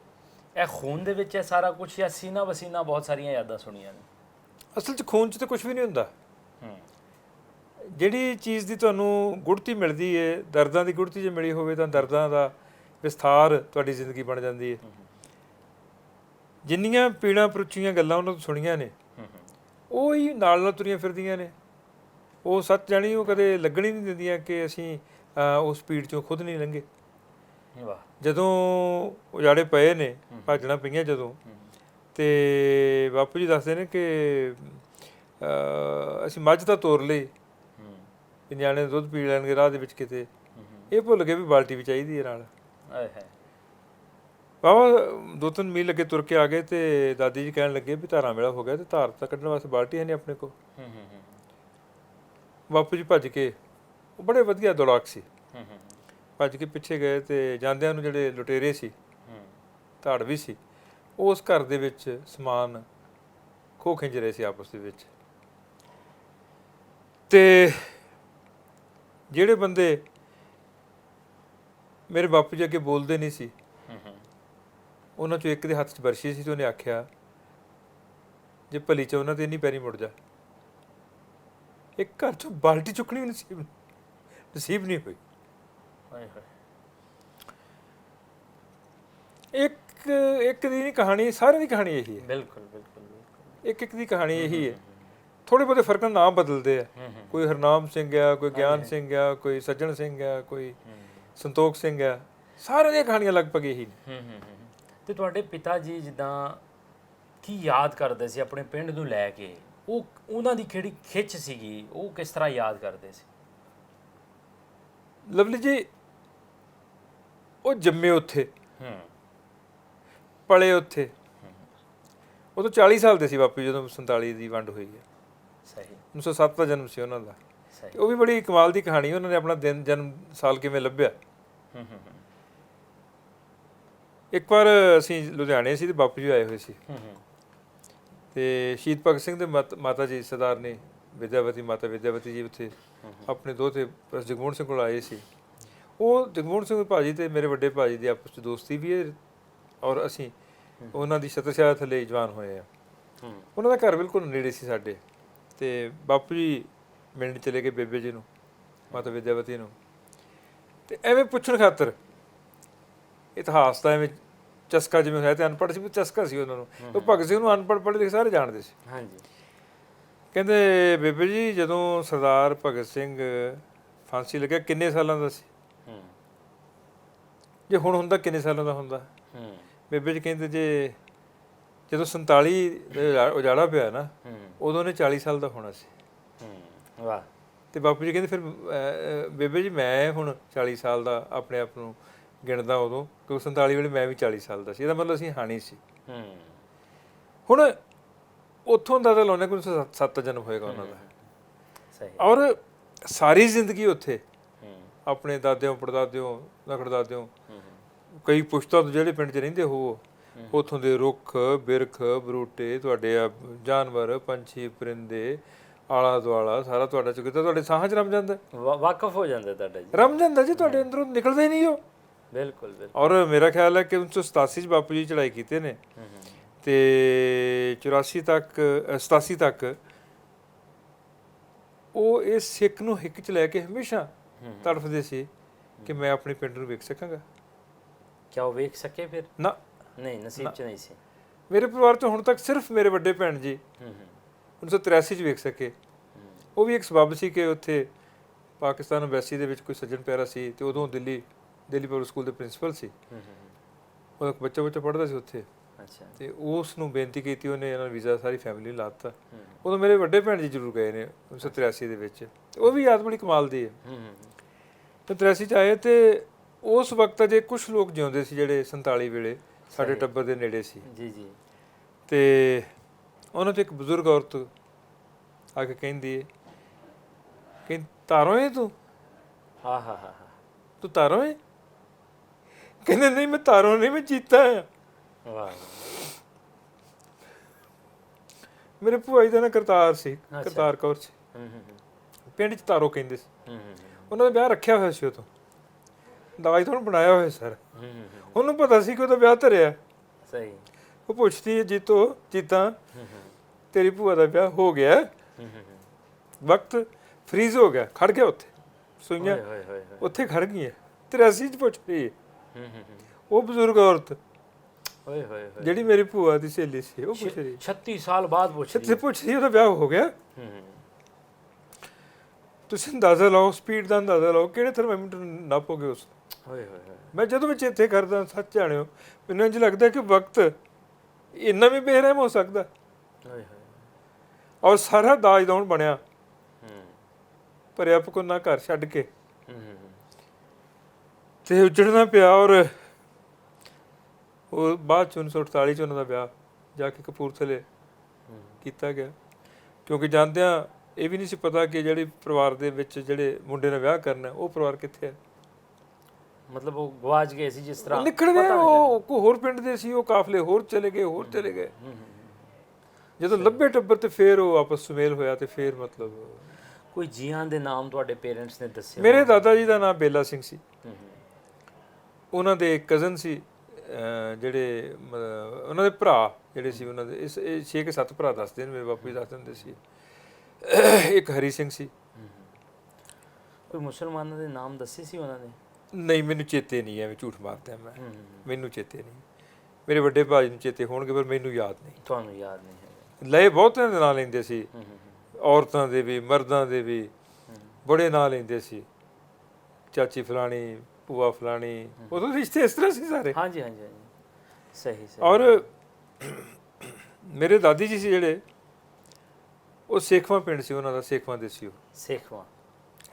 ਇਹ ਖੂਨ ਦੇ ਵਿੱਚ ਹੈ ਸਾਰਾ ਕੁਝ ਜਾਂ ਸੀਨਾ ਵਸੀਨਾ ਬਹੁਤ ਸਾਰੀਆਂ ਯਾਦਾਂ ਸੁਣੀਆਂ ਨੇ? ਅਸਲ 'ਚ ਖੂਨ 'ਚ ਤਾਂ ਕੁਝ ਵੀ ਨਹੀਂ ਹੁੰਦਾ। ਜਿਹੜੀ ਚੀਜ਼ ਦੀ ਤੁਹਾਨੂੰ ਗੁੜਤੀ ਮਿਲਦੀ ਹੈ, ਦਰਦਾਂ ਦੀ ਗੁੜਤੀ ਜੇ ਮਿਲੀ ਹੋਵੇ ਤਾਂ ਦਰਦਾਂ ਦਾ ਵਿਸਥਾਰ ਤੁਹਾਡੀ ਜ਼ਿੰਦਗੀ ਬਣ ਜਾਂਦੀ ਹੈ। ਜਿੰਨੀਆਂ ਪੀੜਾਂ ਪਰੁੱਚੀਆਂ ਗੱਲਾਂ ਉਹਨਾਂ ਤੋਂ ਸੁਣੀਆਂ ਨੇ ਉਹ ਹੀ ਨਾਲ ਤੁਰੀਆਂ ਫਿਰਦੀਆਂ ਨੇ। ਉਹ ਸੱਚ ਜਾਣੀ ਉਹ ਕਦੇ ਲੱਗਣੀ ਨਹੀਂ ਦਿੰਦੀਆਂ ਕਿ ਅਸੀਂ ਉਸ ਪੀੜ 'ਚੋਂ ਖੁਦ ਨਹੀਂ ਲੰਘੇ। ਜਦੋਂ ਉਜਾੜੇ ਪਏ ਨੇ, ਭਾਜਣਾ ਪਈਆਂ ਜਦੋਂ, ਤੇ ਬਾਪੂ ਜੀ ਦੱਸਦੇ ਨੇ ਕਿ ਅਸੀਂ ਮੱਝ ਤਾਂ ਤੋਰ ਲਈ, ਨਿਆਣੇ ਦੁੱਧ ਪੀ ਲੈਣਗੇ ਰਾਹ ਦੇ ਵਿੱਚ ਕਿਤੇ, ਇਹ ਭੁੱਲ ਗਏ ਵੀ ਬਾਲਟੀ ਵੀ ਚਾਹੀਦੀ ਹੈ ਨਾਲ। ਬਾਬਾ 2-3 ਮੀਲ ਅੱਗੇ ਤੁਰ ਕੇ ਆ ਗਏ ਤੇ ਦਾਦੀ ਜੀ ਕਹਿਣ ਲੱਗੇ ਵੀ ਧਾਰਾਂ ਵੇਲਾ ਹੋ ਗਿਆ ਤੇ ਧਾਰ ਤਾਂ ਕੱਢਣ ਵਾਸਤੇ ਬਾਲਟੀ ਹੈ ਨਹੀਂ ਆਪਣੇ ਕੋਲ। ਬਾਪੂ ਜੀ ਭੱਜ ਕੇ, ਉਹ ਬੜੇ ਵਧੀਆ ਦੌੜਾਕ ਸੀ, ਭੱਜ ਕੇ ਪਿੱਛੇ ਗਏ ਤੇ ਜਾਂਦਿਆਂ ਨੂੰ ਜਿਹੜੇ ਲੁਟੇਰੇ ਸੀ, ਧਾੜ ਵੀ ਸੀ, ਉਸ ਘਰ ਦੇ ਵਿੱਚ ਸਮਾਨ ਖੋਹ ਖਿੰਜ ਰਹੇ ਸੀ ਆਪਸ ਦੇ ਵਿੱਚ। ਤੇ ਜਿਹੜੇ ਬੰਦੇ ਮੇਰੇ ਬਾਪੂ ਜੀ ਅੱਗੇ ਬੋਲਦੇ ਨਹੀਂ ਸੀ, ਉਹਨਾਂ 'ਚੋਂ ਇੱਕ ਦੇ ਹੱਥ 'ਚ ਬਰਸ਼ੀ ਸੀ ਤੇ ਉਹਨੇ ਆਖਿਆ ਜੇ ਭਲੀ 'ਚ ਉਹਨਾਂ ਤੇ ਨਹੀਂ ਪੈਰੀ ਮੁੜ ਜਾ। ਇੱਕ ਘਰ 'ਚੋਂ ਬਾਲਟੀ ਚੁੱਕਣੀ ਵੀ ਨਸੀਬ ਨਹੀਂ ਹੋਈ। ਇੱਕ ਦੀ ਨਹੀਂ ਕਹਾਣੀ, ਸਾਰਿਆਂ ਦੀ ਕਹਾਣੀ ਇਹੀ ਹੈ। ਬਿਲਕੁਲ। ਇੱਕ ਦੀ ਕਹਾਣੀ ਇਹੀ ਹੈ। ਥੋੜ੍ਹੇ ਬਹੁਤੇ ਫਰਕ ਨਾਲ ਨਾਮ ਬਦਲਦੇ ਆ, ਕੋਈ ਹਰਨਾਮ ਸਿੰਘ ਆ, ਕੋਈ ਗਿਆਨ ਸਿੰਘ ਆ, ਕੋਈ ਸੱਜਣ ਸਿੰਘ ਆ, ਕੋਈ ਸੰਤੋਖ ਸਿੰਘ ਆ, ਸਾਰਿਆਂ ਦੀਆਂ ਕਹਾਣੀਆਂ ਲਗਭਗ ਇਹੀ ਨੇ। ਤੇ ਤੁਹਾਡੇ ਪਿਤਾ ਜੀ ਜਿੱਦਾਂ ਕੀ ਯਾਦ ਕਰਦੇ ਸੀ ਆਪਣੇ ਪਿੰਡ ਨੂੰ ਲੈ ਕੇ? ਉਹਨਾਂ ਦੀ ਕਿਹੜੀ ਖਿੱਚ ਸੀਗੀ? ਉਹ ਕਿਸ ਤਰ੍ਹਾਂ ਯਾਦ ਕਰਦੇ ਸੀ? ਲਵਲੀ ਜੀ ਉਹ ਜੰਮੇ ਉੱਥੇ, ਹੂੰ ਪਲੇ ਉੱਥੇ। ਉਦੋਂ 40 ਸਾਲ ਦੇ ਸੀ ਬਾਪੂ ਜੀ ਜਦੋਂ 47 ਦੀ ਵੰਡ ਹੋਈ ਹੈ। ਸਹੀ 1907 ਦਾ ਜਨਮ ਸੀ ਉਹਨਾਂ ਦਾ। ਸਹੀ। ਤੇ ਉਹ ਵੀ ਬੜੀ ਕਮਾਲ ਦੀ ਕਹਾਣੀ, ਉਹਨਾਂ ਨੇ ਆਪਣਾ ਜਨਮ ਸਾਲ ਕਿਵੇਂ ਲੱਭਿਆ। ਹੂੰ ਹੂੰ ਇੱਕ ਵਾਰ ਅਸੀਂ ਲੁਧਿਆਣੇ ਸੀ ਤੇ ਬਾਪੂ ਜੀ ਆਏ ਹੋਏ ਸੀ, ਹੂੰ ਤੇ ਸ਼ਹੀਦ ਭਗਤ ਸਿੰਘ ਦੇ ਮਾਤਾ ਜੀ ਸਰਦਾਰ ਨੇ ਵਿਦਿਆਵਤੀ, ਮਾਤਾ ਵਿਦਿਆਵਤੀ ਜੀ ਉੱਥੇ ਆਪਣੇ ਦੋਹਤੇ ਜਗਮੋਹਨ ਸਿੰਘ ਕੋਲ ਆਏ ਸੀ। ਉਹ ਜਗਮੋਹਨ ਸਿੰਘ ਭਾਜੀ ਤੇ ਮੇਰੇ ਵੱਡੇ ਭਾਜੀ ਦੀ ਆਪਸ 'ਚ ਦੋਸਤੀ ਵੀ ਹੈ, ਔਰ ਅਸੀਂ ਉਹਨਾਂ ਦੀ ਛਤਰਛਾਇਆ ਥੱਲੇ ਜਵਾਨ ਹੋਏ ਆ। ਉਹਨਾਂ ਦਾ ਘਰ ਬਿਲਕੁਲ ਨੇੜੇ ਸੀ ਸਾਡੇ, ਤੇ ਬਾਪੂ ਜੀ ਮਿਲਣ ਚਲੇ ਗਏ ਬੇਬੇ ਜੀ ਨੂੰ, ਮਾਤਾ ਵਿਦਿਆਵਤੀ ਨੂੰ, ਤੇ ਐਵੇਂ ਪੁੱਛਣ ਖਾਤਰ ਇਤਿਹਾਸ ਦਾ ਐਵੇਂ ਚਸਕਾ ਜਿਵੇਂ ਹੋਇਆ, ਤੇ ਅਨਪੜ੍ਹ ਸੀ ਚਸਕਾ ਸੀ ਉਹਨਾਂ ਨੂੰ। ਉਹ ਭਗਤ ਸਿੰਘ ਨੂੰ ਅਨਪੜ੍ਹ ਪੜ੍ਹੇ ਲਿਖੇ ਸਾਰੇ ਜਾਣਦੇ ਸੀ। ਹਾਂਜੀ। ਕਹਿੰਦੇ ਬੇਬੇ ਜੀ ਜਦੋਂ ਸਰਦਾਰ ਭਗਤ ਸਿੰਘ ਫਾਂਸੀ ਲੱਗਿਆ ਕਿੰਨੇ ਸਾਲਾਂ ਦਾ ਸੀ? ਜੇ ਹੁਣ ਹੁੰਦਾ ਕਿੰਨੇ ਸਾਲਾਂ ਦਾ ਹੁੰਦਾ? ਬੇਬੇ ਜੀ ਕਹਿੰਦੇ ਜੇ ਜਦੋਂ 47 ਦਾ ਉਜਾੜਾ ਪਿਆ ਨਾ, ਉਦੋਂ ਨੇ 40 ਸਾਲ ਦਾ ਹੋਣਾ ਸੀ। ਵਾਹ। ਤੇ ਬਾਪੂ ਜੀ ਕਹਿੰਦੇ ਫਿਰ ਬੇਬੇ ਜੀ ਮੈਂ ਹੁਣ 40 ਸਾਲ ਦਾ ਆਪਣੇ ਆਪ ਨੂੰ ਗਿਣਦਾ ਉਦੋਂ, ਕਿਉਂਕਿ 47 ਵੇਲੇ ਮੈਂ ਵੀ 40 ਸਾਲ ਦਾ ਸੀ। ਇਹਦਾ ਮਤਲਬ ਅਸੀਂ ਹਾਣੀ ਸੀ। ਹੁਣ ਉੱਥੋਂ ਦਾ ਤਾਂ ਲਾਉਣੇ ਕੋਈ 7 ਜਨਮ ਹੋਏਗਾ ਉਹਨਾਂ ਦਾ। ਸਹੀ। ਔਰ ਸਾਰੀ ਜ਼ਿੰਦਗੀ ਉੱਥੇ ਆਪਣੇ ਦਾਦਿਆਂ ਪੜਦਾਦਿਆਂ ਲਖੜਦਾਦਿਆਂ ਕਈ ਪੁਸ਼ਤਾਂ ਤੋਂ ਜਿਹੜੇ ਪਿੰਡ 'ਚ ਰਹਿੰਦੇ ਹੋ, ਉੱਥੋਂ ਦੇ ਰੁੱਖ ਬਿਰਖ ਬਰੂਟੇ, ਤੁਹਾਡੇ ਆ ਜਾਨਵਰ ਪੰਛੀ ਪਰਿੰਦੇ ਆਲਾ ਦੁਆਲਾ ਸਾਰਾ ਤੁਹਾਡਾ ਚੁੱਕਦਾ, ਤੁਹਾਡੇ ਸਾਹਾਂ 'ਚ ਰਮ ਜਾਂਦਾ, ਵਾਕਫ ਹੋ ਜਾਂਦਾ ਤੁਹਾਡਾ ਜੀ, ਰਮ ਜਾਂਦਾ ਜੀ, ਤੁਹਾਡੇ ਅੰਦਰੋਂ ਨਿਕਲਦਾ ਹੀ ਨਹੀਂ ਉਹ। ਬਿਲਕੁਲ ਬਿਲਕੁਲ। ਔਰ ਮੇਰਾ ਖਿਆਲ ਹੈ ਕਿ 1987 'ਚ ਬਾਪੂ ਜੀ ਚੜ੍ਹਾਈ ਕੀਤੇ ਨੇ, ਤੇ 84 ਤੱਕ 87 ਤੱਕ ਉਹ ਇਸ ਸਿੱਖ ਨੂੰ ਹਿੱਕ 'ਚ ਲੈ ਕੇ ਹਮੇਸ਼ਾ ਤੜਫਦੇ ਸੀ ਕਿ ਮੈਂ ਆਪਣੇ ਪਿੰਡ ਨੂੰ ਵੇਖ ਸਕਾਂਗਾ। ਕਿਆ ਉਹ ਵੇਖ ਸਕੇ ਫਿਰ? ਨਾ, ਨਹੀਂ, ਨਸੀਬ 'ਚ ਨਹੀਂ ਸੀ। ਮੇਰੇ ਪਰਿਵਾਰ 'ਚ ਹੁਣ ਤੱਕ ਸਿਰਫ ਮੇਰੇ ਵੱਡੇ ਭੈਣ ਜੀ 1983 'ਚ ਵੇਖ ਸਕੇ। ਉਹ ਵੀ ਇੱਕ ਸਬੱਬ ਸੀ ਕਿ ਉੱਥੇ ਪਾਕਿਸਤਾਨ ਅੰਬੈਸੀ ਦੇ ਵਿੱਚ ਕੋਈ ਸੱਜਣ ਪਿਆਰਾ ਸੀ, ਤੇ ਉਦੋਂ ਦਿੱਲੀ ਪਬਲਿਕ ਸਕੂਲ ਦੇ ਪ੍ਰਿੰਸੀਪਲ ਸੀ। ਉਹਦਾ ਬੱਚਾ ਪੜ੍ਹਦਾ ਸੀ ਉੱਥੇ। ਅੱਛਾ। ਤੇ ਉਸ ਨੂੰ ਬੇਨਤੀ ਕੀਤੀ, ਉਹਨੇ ਇਹਨਾਂ ਨੂੰ ਵੀਜ਼ਾ ਸਾਰੀ ਫੈਮਿਲੀ ਨੂੰ ਲਾ ਦਿੱਤਾ। ਉਦੋਂ ਮੇਰੇ ਵੱਡੇ ਭੈਣ ਜੀ ਜ਼ਰੂਰ ਗਏ ਨੇ 1983 ਦੇ ਵਿੱਚ। ਉਹ ਵੀ ਯਾਦ ਬੜੀ ਕਮਾਲ ਦੀ ਹੈ। ਤੇ 83 'ਚ ਆਏ, ਤੇ ਉਸ ਵਕਤ ਅਜੇ ਕੁਝ ਲੋਕ ਜਿਉਂਦੇ ਸੀ ਜਿਹੜੇ 47 ਵੇਲੇ ਸਾਡੇ ਟੱਬਰ ਦੇ ਨੇੜੇ ਸੀ। ਜੀ ਜੀ। ਤੇ ਉਹਨਾਂ 'ਚ ਇੱਕ ਬਜ਼ੁਰਗ ਔਰਤ ਆ ਕੇ ਕਹਿੰਦੀ ਹੈ ਕਿ ਤਾਰੋਂ ਹੈ ਤੂੰ? ਹਾਂ ਹਾਂ ਹਾਂ। ਤੂੰ ਤਾਰੋਂ ਹੈ? ਕਹਿੰਦੇ ਨਹੀਂ ਮੈਂ ਤਾਰੋਂ ਨਹੀਂ, ਮੈਂ ਚੀਤਾ ਹਾਂ। ਵਾਹ। ਮੇਰੇ ਭੂਆ ਜੀ ਦਾ ਨਾਂ ਕਰਤਾਰ ਸੀ, ਕਰਤਾਰ ਕੌਰ ਸੀ। ਪਿੰਡ 'ਚ ਤਾਰੋ ਕਹਿੰਦੇ ਸੀ। ਉਹਨਾਂ ਦਾ ਵਿਆਹ ਰੱਖਿਆ ਹੋਇਆ ਸੀ, ਉਦੋਂ ਦਾਜ ਤੋਂ ਬਣਾਇਆ ਹੋਇਆ ਸਰ। ਉਹਨੂੰ ਪਤਾ ਸੀ ਕਿ ਉਹਦਾ ਵਿਆਹ ਧਰਿਆ। ਸਹੀ। ਉਹ ਪੁੱਛਦੀ ਹੈ ਜੀਤਾ ਤੇਰੀ ਭੂਆ ਦਾ ਵਿਆਹ ਹੋ ਗਿਆ? ਵਕਤ ਫਰੀਜ਼ ਹੋ ਗਿਆ, ਖੜ ਗਿਆ ਉੱਥੇ, ਸੂਈਆਂ ਉੱਥੇ ਖੜ ਗਈਆਂ। 83 'ਚ ਪੁੱਛ ਰਹੀ ਹੈ ਉਹ ਬਜ਼ੁਰਗ ਔਰਤ ਜਿਹੜੀ ਮੇਰੀ ਭੂਆ ਦੀ ਸਹੇਲੀ ਸੀ। ਉਹ ਪੁੱਛ ਰਹੀ 36 ਸਾਲ ਬਾਅਦ ਪੁੱਛ ਰਹੀ ਉਹਦਾ ਵਿਆਹ ਹੋ ਗਿਆ? ਤੁਸੀਂ ਅੰਦਾਜ਼ਾ ਲਾਓ, ਸਪੀਡ ਦਾ ਅੰਦਾਜ਼ਾ ਲਾਓ, ਕਿਹੜੇ ਥਰਮਾਮੀਟਰ ਨਾਪੋਗੇ ਉਸ। ਮੈਂ ਜਦੋਂ ਵੀ ਚੇਤੇ ਕਰਦਾ, ਸੱਚ ਜਾਣਿਓ, ਮੈਨੂੰ ਇੰਝ ਲੱਗਦਾ ਕਿ ਵਕਤ ਇੰਨਾ ਵੀ ਬੇਰਹਿਮ ਹੋ ਸਕਦਾ। ਔਰ ਸਾਰਾ ਦਾਜ ਦੌਣ ਬਣਿਆ, ਭਰਿਆ ਪਕੋਨਾ ਘਰ ਛੱਡ ਕੇ ਤੇ ਉੱਜੜਨਾ ਪਿਆ। ਔਰ ਉਹ ਬਾਅਦ 'ਚ 1948 'ਚ ਉਹਨਾਂ ਦਾ ਵਿਆਹ ਜਾ ਕੇ ਕਪੂਰਥਲੇ ਕੀਤਾ ਗਿਆ, ਕਿਉਂਕਿ ਜਾਂਦਿਆਂ ਇਹ ਵੀ ਨਹੀਂ ਸੀ ਪਤਾ ਕਿ ਜਿਹੜੀ ਪਰਿਵਾਰ ਦੇ ਵਿੱਚ ਜਿਹੜੇ ਮੁੰਡੇ ਨੇ ਵਿਆਹ ਕਰਨਾ, ਉਹ ਪਰਿਵਾਰ ਕਿੱਥੇ ਹੈ। ਮਤਲਬ ਉਹ ਗਵਾਚ ਗਏ ਸੀ, ਜਿਸ ਤਰ੍ਹਾਂ ਨਿਕਲ ਗਏ। ਉਹ ਕੋਈ ਹੋਰ ਪਿੰਡ ਦੇ ਸੀ, ਉਹ ਕਾਫਲੇ ਹੋਰ ਚਲੇ ਗਏ। ਜਦੋਂ ਲੱਭੇ ਟੱਬਰ ਤੇ ਫਿਰ ਉਹ ਆਪਸ ਸੁਮੇਲ ਹੋਇਆ, ਤੇ ਫਿਰ ਮਤਲਬ ਕੋਈ ਜੀਆਂ ਦੇ ਨਾਮ ਤੁਹਾਡੇ ਪੇਰੈਂਟਸ ਨੇ ਦੱਸਿਆ? ਮੇਰੇ ਦਾਦਾ ਜੀ ਦਾ ਨਾਮ ਬੇਲਾ ਸਿੰਘ ਸੀ। ਉਹਨਾਂ ਦੇ ਕਜ਼ਨ ਸੀ ਜਿਹੜੇ ਉਹਨਾਂ ਦੇ ਭਰਾ ਜਿਹੜੇ ਸੀ, ਉਹਨਾਂ ਦੇ 6 ਕਿ 7 ਭਰਾ ਦੱਸਦੇ ਨੇ, ਮੇਰੇ ਬਾਪੂ ਜੀ ਦੱਸ ਦਿੰਦੇ ਸੀ। ਇੱਕ ਹਰੀ ਸਿੰਘ ਸੀ। ਕੋਈ ਮੁਸਲਮਾਨਾਂ ਦੇ ਨਾਮ ਦੱਸੇ ਸੀ ਉਹਨਾਂ ਨੇ? ਨਹੀਂ, ਮੈਨੂੰ ਚੇਤੇ ਨਹੀਂ, ਐਵੇਂ ਝੂਠ ਮਾਰਦਾ ਮੈਂ, ਮੈਨੂੰ ਚੇਤੇ ਨਹੀਂ। ਮੇਰੇ ਵੱਡੇ ਭਾਜੀ ਨੂੰ ਚੇਤੇ ਹੋਣਗੇ, ਪਰ ਮੈਨੂੰ ਯਾਦ ਨਹੀਂ। ਤੁਹਾਨੂੰ ਯਾਦ ਨਹੀਂ ਹੈ? ਲਏ ਬਹੁਤਿਆਂ ਦੇ ਨਾਂ ਲੈਂਦੇ ਸੀ, ਔਰਤਾਂ ਦੇ ਵੀ ਮਰਦਾਂ ਦੇ ਵੀ ਬੜੇ ਨਾਂ ਲੈਂਦੇ ਸੀ, ਚਾਚੀ ਫਲਾਣੀ, ਭੂਆ ਫਲਾਣੀ। ਉਦੋਂ ਰਿਸ਼ਤੇ ਇਸ ਤਰ੍ਹਾਂ ਸੀ ਸਾਰੇ। ਹਾਂਜੀ ਹਾਂਜੀ ਹਾਂਜੀ, ਸਹੀ ਸਹੀ। ਔਰ ਮੇਰੇ ਦਾਦੀ ਜੀ ਸੀ ਜਿਹੜੇ, ਉਹ ਸੇਖਵਾਂ ਪਿੰਡ ਸੀ ਉਹਨਾਂ ਦਾ, ਸੇਖਵਾਂ ਦੇ ਸੀ ਉਹ,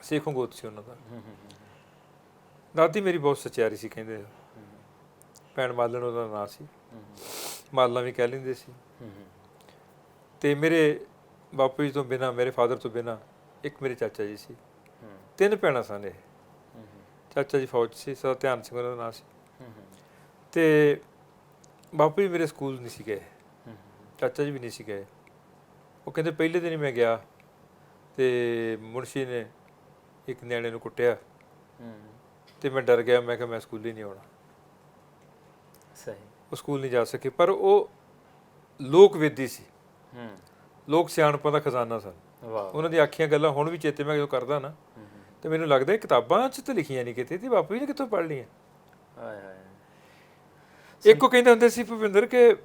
ਸੇਖੋਂ ਗੋਤ ਸੀ ਉਹਨਾਂ ਦਾ। ਦਾਦੀ ਮੇਰੀ ਬਹੁਤ ਸਚਿਆਰੀ ਸੀ ਕਹਿੰਦੇ। ਭੈਣ ਮਾਲਣ ਉਹਦਾ ਨਾਂ ਸੀ, ਮਾਲਣਾ ਵੀ ਕਹਿ ਲੈਂਦੇ ਸੀ। ਤੇ ਮੇਰੇ ਬਾਪੂ ਜੀ ਤੋਂ ਬਿਨਾਂ, ਮੇਰੇ ਫਾਦਰ ਤੋਂ ਬਿਨਾਂ ਇੱਕ ਮੇਰੇ ਚਾਚਾ ਜੀ ਸੀ। 3 ਭੈਣਾਂ ਸਨ ਇਹ। ਚਾਚਾ ਜੀ ਫੌਜ ਸੀ, ਸਦਾ ਧਿਆਨ ਸਿੰਘ ਉਹਨਾਂ ਦਾ ਨਾਂ ਸੀ। ਤੇ ਬਾਪੂ ਜੀ ਮੇਰੇ ਸਕੂਲ ਨਹੀਂ ਸੀ ਗਏ, ਚਾਚਾ ਜੀ ਵੀ ਨਹੀਂ ਸੀ ਗਏ। ਉਹ ਕਹਿੰਦੇ ਪਹਿਲੇ ਦਿਨ ਹੀ ਮੈਂ ਗਿਆ ਤੇ ਮੁਨਸ਼ੀ ਨੇ ਇੱਕ ਨਿਆਣੇ ਨੂੰ ਕੁੱਟਿਆ ਤੇ ਮੈਂ ਡਰ ਗਿਆ। ਮੈਂ ਕਿਹਾ ਮੈਂ ਸਕੂਲ ਹੀ ਨਹੀਂ ਆਉਣਾ। ਸਹੀ। ਉਹ ਸਕੂਲ ਨਹੀਂ ਜਾ ਸਕੇ। ਪਰ ਉਹ ਲੋਕ ਵੇਦੀ ਸੀ, ਲੋਕ ਸਿਆਣਪਾਂ ਦਾ ਖਜ਼ਾਨਾ ਸਨ। ਉਹਨਾਂ ਦੀਆਂ ਆਖੀਆਂ ਗੱਲਾਂ ਹੁਣ ਵੀ ਚੇਤੇ ਮੈਂ ਜਦੋਂ ਕਰਦਾ ਨਾ ਤੇ ਮੈਨੂੰ ਲੱਗਦਾ ਕਿਤਾਬਾਂ 'ਚ ਤਾਂ ਲਿਖੀਆਂ ਨਹੀਂ ਕਿਤੇ, ਤੇ ਬਾਪੂ ਜੀ ਨੇ ਕਿੱਥੋਂ ਪੜ੍ਹ ਲਈਆਂ। ਇੱਕ ਉਹ ਕਹਿੰਦੇ ਹੁੰਦੇ ਸੀ ਭੁਪਿੰਦਰ ਕਿ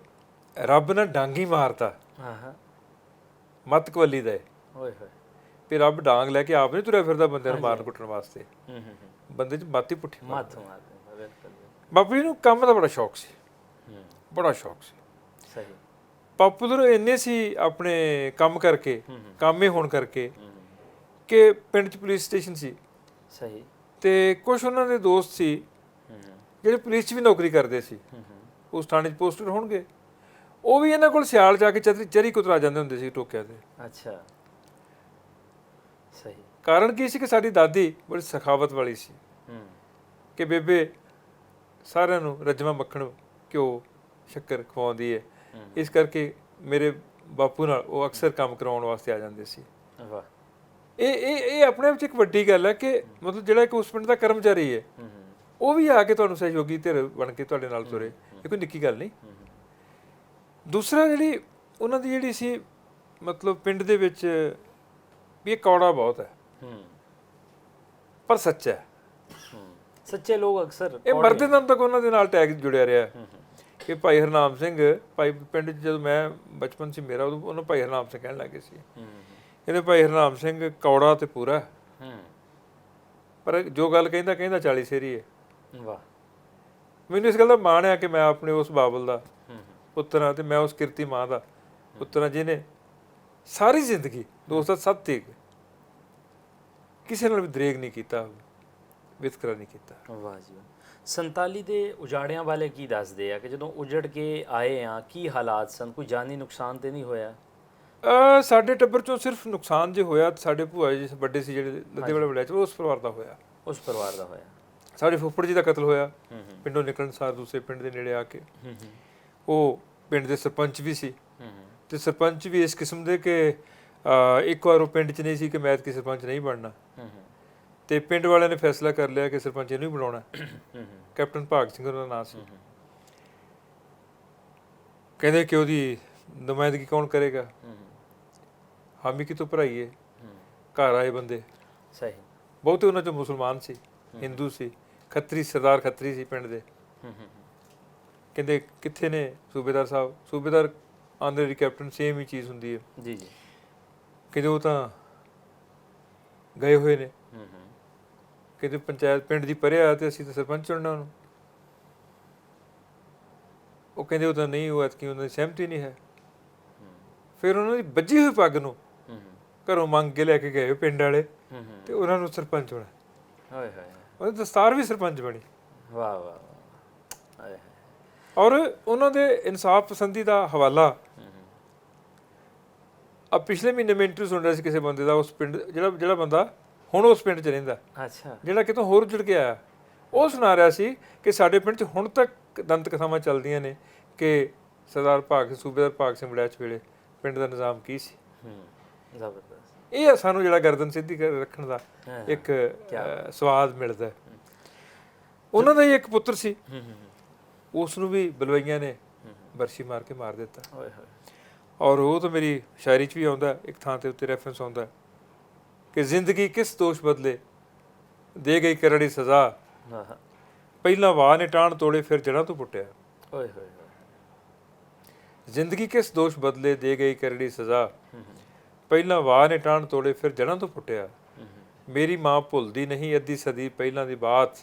ਰੱਬ ਨੇ ਡਾਂਗ ਹੀ ਮਾਰਤਾ ਮੱਤ ਕਵੱਲੀ ਦਾ, ਵੀ ਰੱਬ ਡਾਂਗ ਲੈ ਕੇ ਆਪ ਨਹੀਂ ਤੁਰਿਆ ਫਿਰਦਾ ਬੰਦੇ ਨੂੰ ਮਾਰਨ ਕੁੱਟਣ ਵਾਸਤੇ, ਬੰਦੇ 'ਚ ਮੱਤ ਹੀ ਪੁੱਠੀ ਮਾਰਦਾ। ਬਾਪੂ ਜੀ ਨੂੰ ਕੰਮ ਦਾ ਬੜਾ ਸ਼ੌਕ ਸੀ, ਬੜਾ ਸ਼ੌਕ ਸੀ। ਪਾਪੂਲਰ ਇੰਨੇ ਸੀ ਆਪਣੇ ਕੰਮ ਕਰਕੇ, ਕਾਮੇ ਹੋਣ ਕਰਕੇ ਕਿ ਪਿੰਡ 'ਚ ਪੁਲਿਸ ਸਟੇਸ਼ਨ ਸੀ। ਸਹੀ। ਤੇ ਕੁਛ ਉਹਨਾਂ ਦੇ ਦੋਸਤ ਸੀ ਜਿਹੜੇ ਪੁਲਿਸ 'ਚ ਵੀ ਨੌਕਰੀ ਕਰਦੇ ਸੀ, ਉਸ ਥਾਣੇ 'ਚ ਪੋਸਟਰ ਹੋਣਗੇ। ਉਹ ਵੀ ਇਹਨਾਂ ਕੋਲ ਸਿਆਲ ਜਾ ਕੇ ਚਰੀ ਕੁਤਰਾ ਜਾਂਦੇ ਹੁੰਦੇ ਸੀ ਟੋਕਿਆਂ ਤੇ। ਅੱਛਾ। ਸਹੀ। ਕਾਰਨ ਕੀ ਸੀ ਕਿ ਸਾਡੀ ਦਾਦੀ ਬੜੀ ਸਖਾਵਤ ਵਾਲੀ ਸੀ ਕਿ ਬੇਬੇ ਸਾਰਿਆਂ ਨੂੰ ਰੱਜਵਾਂ ਮੱਖਣ ਘਿਓ ਸ਼ੱਕਰ ਖਵਾਉਂਦੀ ਹੈ। ਇਸ ਕਰਕੇ ਮੇਰੇ ਬਾਪੂ ਨਾਲ ਉਹ ਅਕਸਰ ਕੰਮ ਕਰਾਉਣ ਵਾਸਤੇ ਆ ਜਾਂਦੇ ਸੀ। ਇਹ ਆਪਣੇ ਆਪ 'ਚ ਇੱਕ ਵੱਡੀ ਗੱਲ ਹੈ ਕਿ ਮਤਲਬ ਜਿਹੜਾ ਇੱਕ ਉਸ ਪਿੰਡ ਦਾ ਕਰਮਚਾਰੀ ਹੈ ਉਹ ਵੀ ਆ ਕੇ ਤੁਹਾਨੂੰ ਸਹਿਯੋਗੀ ਧਿਰ ਬਣ ਕੇ ਤੁਹਾਡੇ ਨਾਲ ਤੁਰੇ, ਇਹ ਕੋਈ ਨਿੱਕੀ ਗੱਲ ਨਹੀਂ। ਦੂਸਰਾ ਜਿਹੜੀ ਉਹਨਾਂ ਦੀ ਜਿਹੜੀ ਸੀ ਮਤਲਬ ਪਿੰਡ ਦੇ ਵਿੱਚ ਵੀ ਇਹ ਕੌੜਾ ਬਹੁਤ ਹੈ ਪਰ ਸੱਚਾ ਹੈ। ਸੱਚੇ ਲੋਕ ਅਕਸਰ ਇਹ ਮਰਦੇ ਦਮ ਤੱਕ ਉਹਨਾਂ ਦੇ ਨਾਲ ਟੈਗ ਜੁੜਿਆ ਰਿਹਾ ਕਿ ਭਾਈ ਹਰਨਾਮ ਸਿੰਘ, ਭਾਈ ਪਿੰਡ 'ਚ ਜਦੋਂ ਮੈਂ ਬਚਪਨ ਸੀ ਮੇਰਾ, ਉਦੋਂ ਉਹਨੂੰ ਭਾਈ ਹਰਨਾਮ ਸਿੰਘ ਕਹਿਣ ਲੱਗੇ ਸੀ। ਕਹਿੰਦੇ ਭਾਈ ਹਰਨਾਮ ਸਿੰਘ ਕੌੜਾ ਤੇ ਪੂਰਾ, ਪਰ ਜੋ ਗੱਲ ਕਹਿੰਦਾ 40 ਸੇਰੀ ਹੈ। ਵਾਹ। ਮੈਨੂੰ ਇਸ ਗੱਲ ਦਾ ਮਾਣ ਆ ਕਿ ਮੈਂ ਆਪਣੇ ਉਸ ਬਾਬਲ ਦਾ ਪੁੱਤਰ ਹਾਂ ਤੇ ਮੈਂ ਉਸ ਕਿਰਤੀ ਮਾਂ ਦਾ ਪੁੱਤਰ ਹਾਂ ਜਿਹਨੇ ਸਾਰੀ ਜ਼ਿੰਦਗੀ ਦੋਸਤ ਸੱਤ ਤੀਕ ਕਿਸੇ ਨਾਲ ਵੀ ਦਰੇਗ ਨਹੀਂ ਕੀਤਾ, ਵਿਤਕਰਾ ਨਹੀਂ ਕੀਤਾ। ਵਾਹ ਜੀ। 47 ਦੇ ਉਜਾੜਿਆਂ ਵਾਲੇ ਕੀ ਦੱਸਦੇ ਆ ਕਿ ਜਦੋਂ ਉਜੜ ਕੇ ਆਏ ਆ ਕੀ ਹਾਲਾਤ ਸਨ, ਕੋਈ ਜਾਨੀ ਨੁਕਸਾਨ ਤੇ ਨਹੀਂ ਹੋਇਆ? ਸਾਡੇ ਟੱਬਰ ਚੋਂ ਸਿਰਫ ਨੁਕਸਾਨ ਜੇ ਹੋਇਆ ਸਾਡੇ ਭੂਆ ਜੀ ਵੱਡੇ ਸੀ ਜਿਹੜੇ ਲੱਦੇ ਵਾਲੇ ਵੜਿਆ ਚ, ਉਸ ਪਰਿਵਾਰ ਦਾ ਹੋਇਆ। ਉਸ ਪਰਿਵਾਰ ਦਾ ਹੋਇਆ। ਸਾਡੇ ਫੁੱਫੜ ਜੀ ਦਾ ਕਤਲ ਹੋਇਆ ਪਿੰਡੋਂ ਨਿਕਲਣ ਸਾਰ ਦੂਸਰੇ ਪਿੰਡ ਦੇ ਨੇੜੇ ਆ ਕੇ। ਉਹ ਪਿੰਡ ਦੇ ਸਰਪੰਚ ਵੀ ਸੀ ਤੇ ਸਰਪੰਚ ਵੀ ਇਸ ਕਿਸਮ ਦੇ ਕਿ ਇੱਕ ਵਾਰ ਉਹ ਪਿੰਡ 'ਚ ਨਹੀਂ ਸੀ ਕਿ ਮੈਂ ਸਰਪੰਚ ਨਹੀਂ ਬਣਨਾ ਤੇ ਪਿੰਡ ਵਾਲਿਆਂ ਨੇ ਫੈਸਲਾ ਕਰ ਲਿਆ ਕਿ ਸਰਪੰਚ ਇਹਨੂੰ ਹੀ ਬਣਾਉਣਾ। ਕੈਪਟਨ ਭਾਗ ਸਿੰਘ ਉਹਦਾ ਨਾਂ ਸੀ। ਕਹਿੰਦੇ ਕਿ ਉਹਦੀ ਨੁਮਾਇੰਦਗੀ ਕੌਣ ਕਰੇਗਾ, ਹਾਮੀ ਕਿਤੋਂ ਭਰਾਈਏ। ਘਰ ਆਏ ਬੰਦੇ ਸਹੀ, ਬਹੁਤੇ ਉਹਨਾਂ 'ਚੋਂ ਮੁਸਲਮਾਨ ਸੀ, ਹਿੰਦੂ ਸੀ, ਖੱਤਰੀ ਸਰਦਾਰ ਖੱਤਰੀ ਸੀ ਪਿੰਡ ਦੇ। ਕਹਿੰਦੇ ਕਿੱਥੇ ਨੇ ਸੂਬੇਦਾਰ ਸਾਹਿਬ? ਸੂਬੇਦਾਰ ਆਨਰੇਰੀ ਕੈਪਟਨ ਸੇਮ ਹੀ ਚੀਜ਼ ਹੁੰਦੀ ਹੈ ਜੀ ਜੀ। ਕਹਿੰਦੇ ਉਹ ਤਾਂ ਗਏ ਹੋਏ ਨੇ। ਕਹਿੰਦੇ ਪੰਚਾਇਤ ਪਿੰਡ ਦੀ ਪਰਿਆ ਤੇ ਅਸੀਂ ਤਾਂ ਸਰਪੰਚ ਚੁਣਨਾ ਉਹਨੂੰ। ਉਹ ਕਹਿੰਦੇ ਉਹ ਤਾਂ ਨਹੀਂ, ਉਹ ਐਤਕੀ ਉਹਨਾਂ ਦੀ ਸਹਿਮਤੀ ਨਹੀਂ ਹੈ। ਫਿਰ ਉਹਨਾਂ ਦੀ ਵੱਜੀ ਹੋਈ ਪੱਗ ਨੂੰ ਘਰੋਂ ਮੰਗ ਕੇ ਲੈ ਕੇ ਗਏ ਪਿੰਡ ਵਾਲੇ ਤੇ ਉਹਨਾਂ ਨੂੰ ਸਰਪੰਚ ਹੋਣਾ। ਉਹਦੀ ਦਸਤਾਰ ਵੀ ਸਰਪੰਚ ਬਣੀ। ਵਾਹ ਵਾਹ। ਔਰ ਉਹਨਾਂ ਦੇ ਇਨਸਾਫ ਪਸੰਦੀ ਦਾ ਹਵਾਲਾ ਆ ਪਿਛਲੇ ਮਹੀਨੇ ਮੈਂ ਇੰਟਰਵਿਊ ਸੁਣ ਰਿਹਾ ਸੀ ਕਿਸੇ ਬੰਦੇ ਦਾ, ਉਸ ਪਿੰਡ ਜਿਹੜਾ ਬੰਦਾ ਹੁਣ ਉਸ ਪਿੰਡ 'ਚ ਰਹਿੰਦਾ, ਅੱਛਾ, ਜਿਹੜਾ ਕਿਤੋਂ ਹੋਰ ਉੱਜੜ ਕੇ ਆਇਆ, ਉਹ ਸੁਣਾ ਰਿਹਾ ਸੀ ਕਿ ਸਾਡੇ ਪਿੰਡ 'ਚ ਹੁਣ ਤੱਕ ਦੰਤ ਕਥਾਵਾਂ ਚੱਲਦੀਆਂ ਨੇ ਕਿ ਸਰਦਾਰ ਸੂਬੇਦਾਰ ਭਾਗ ਸਿੰਘ ਵੜੈਚ ਵੇਲੇ ਪਿੰਡ ਦਾ ਨਿਜ਼ਾਮ ਕੀ ਸੀ। ਜ਼ਬਰਦਸਤ। ਇਹ ਸਾਨੂੰ ਜਿਹੜਾ ਗਰਦਨ ਸਿੱਧੀ ਰੱਖਣ ਦਾ ਇੱਕ ਸਵਾਦ ਮਿਲਦਾ। ਉਹਨਾਂ ਦਾ ਹੀ ਇੱਕ ਪੁੱਤਰ ਸੀ, ਉਸ ਨੂੰ ਵੀ ਬਲਵਈਆਂ ਨੇ ਬਰਸ਼ੀ ਮਾਰ ਕੇ ਮਾਰ ਦਿੱਤਾ। ਔਰ ਉਹ ਤਾਂ ਮੇਰੀ ਸ਼ਾਇਰੀ 'ਚ ਵੀ ਆਉਂਦਾ, ਇੱਕ ਥਾਂ ਤੇ ਉੱਤੇ ਰੈਫਰੈਂਸ ਆਉਂਦਾ ਕਿ ਜ਼ਿੰਦਗੀ ਕਿਸ ਦੋਸ਼ ਬਦਲੇ ਦੇ ਗਈ ਕਰੜੀ ਸਜ਼ਾ, ਪਹਿਲਾਂ ਵਾਹ ਨੇ ਟਾਣ ਤੋੜੇ ਫਿਰ ਜੜ੍ਹਾਂ ਤੋਂ ਪੁੱਟਿਆ। ਜ਼ਿੰਦਗੀ ਕਿਸ ਦੋਸ਼ ਬਦਲੇ ਦੇ ਗਈ ਕਰੜੀ ਸਜ਼ਾ, ਪਹਿਲਾਂ ਵਾਹ ਨੇ ਟਾਣ ਤੋੜੇ ਫਿਰ ਜੜ੍ਹਾਂ ਤੋਂ ਪੁੱਟਿਆ। ਮੇਰੀ ਮਾਂ ਭੁੱਲਦੀ ਨਹੀਂ ਅੱਧੀ ਸਦੀ ਪਹਿਲਾਂ ਦੀ ਬਾਤ,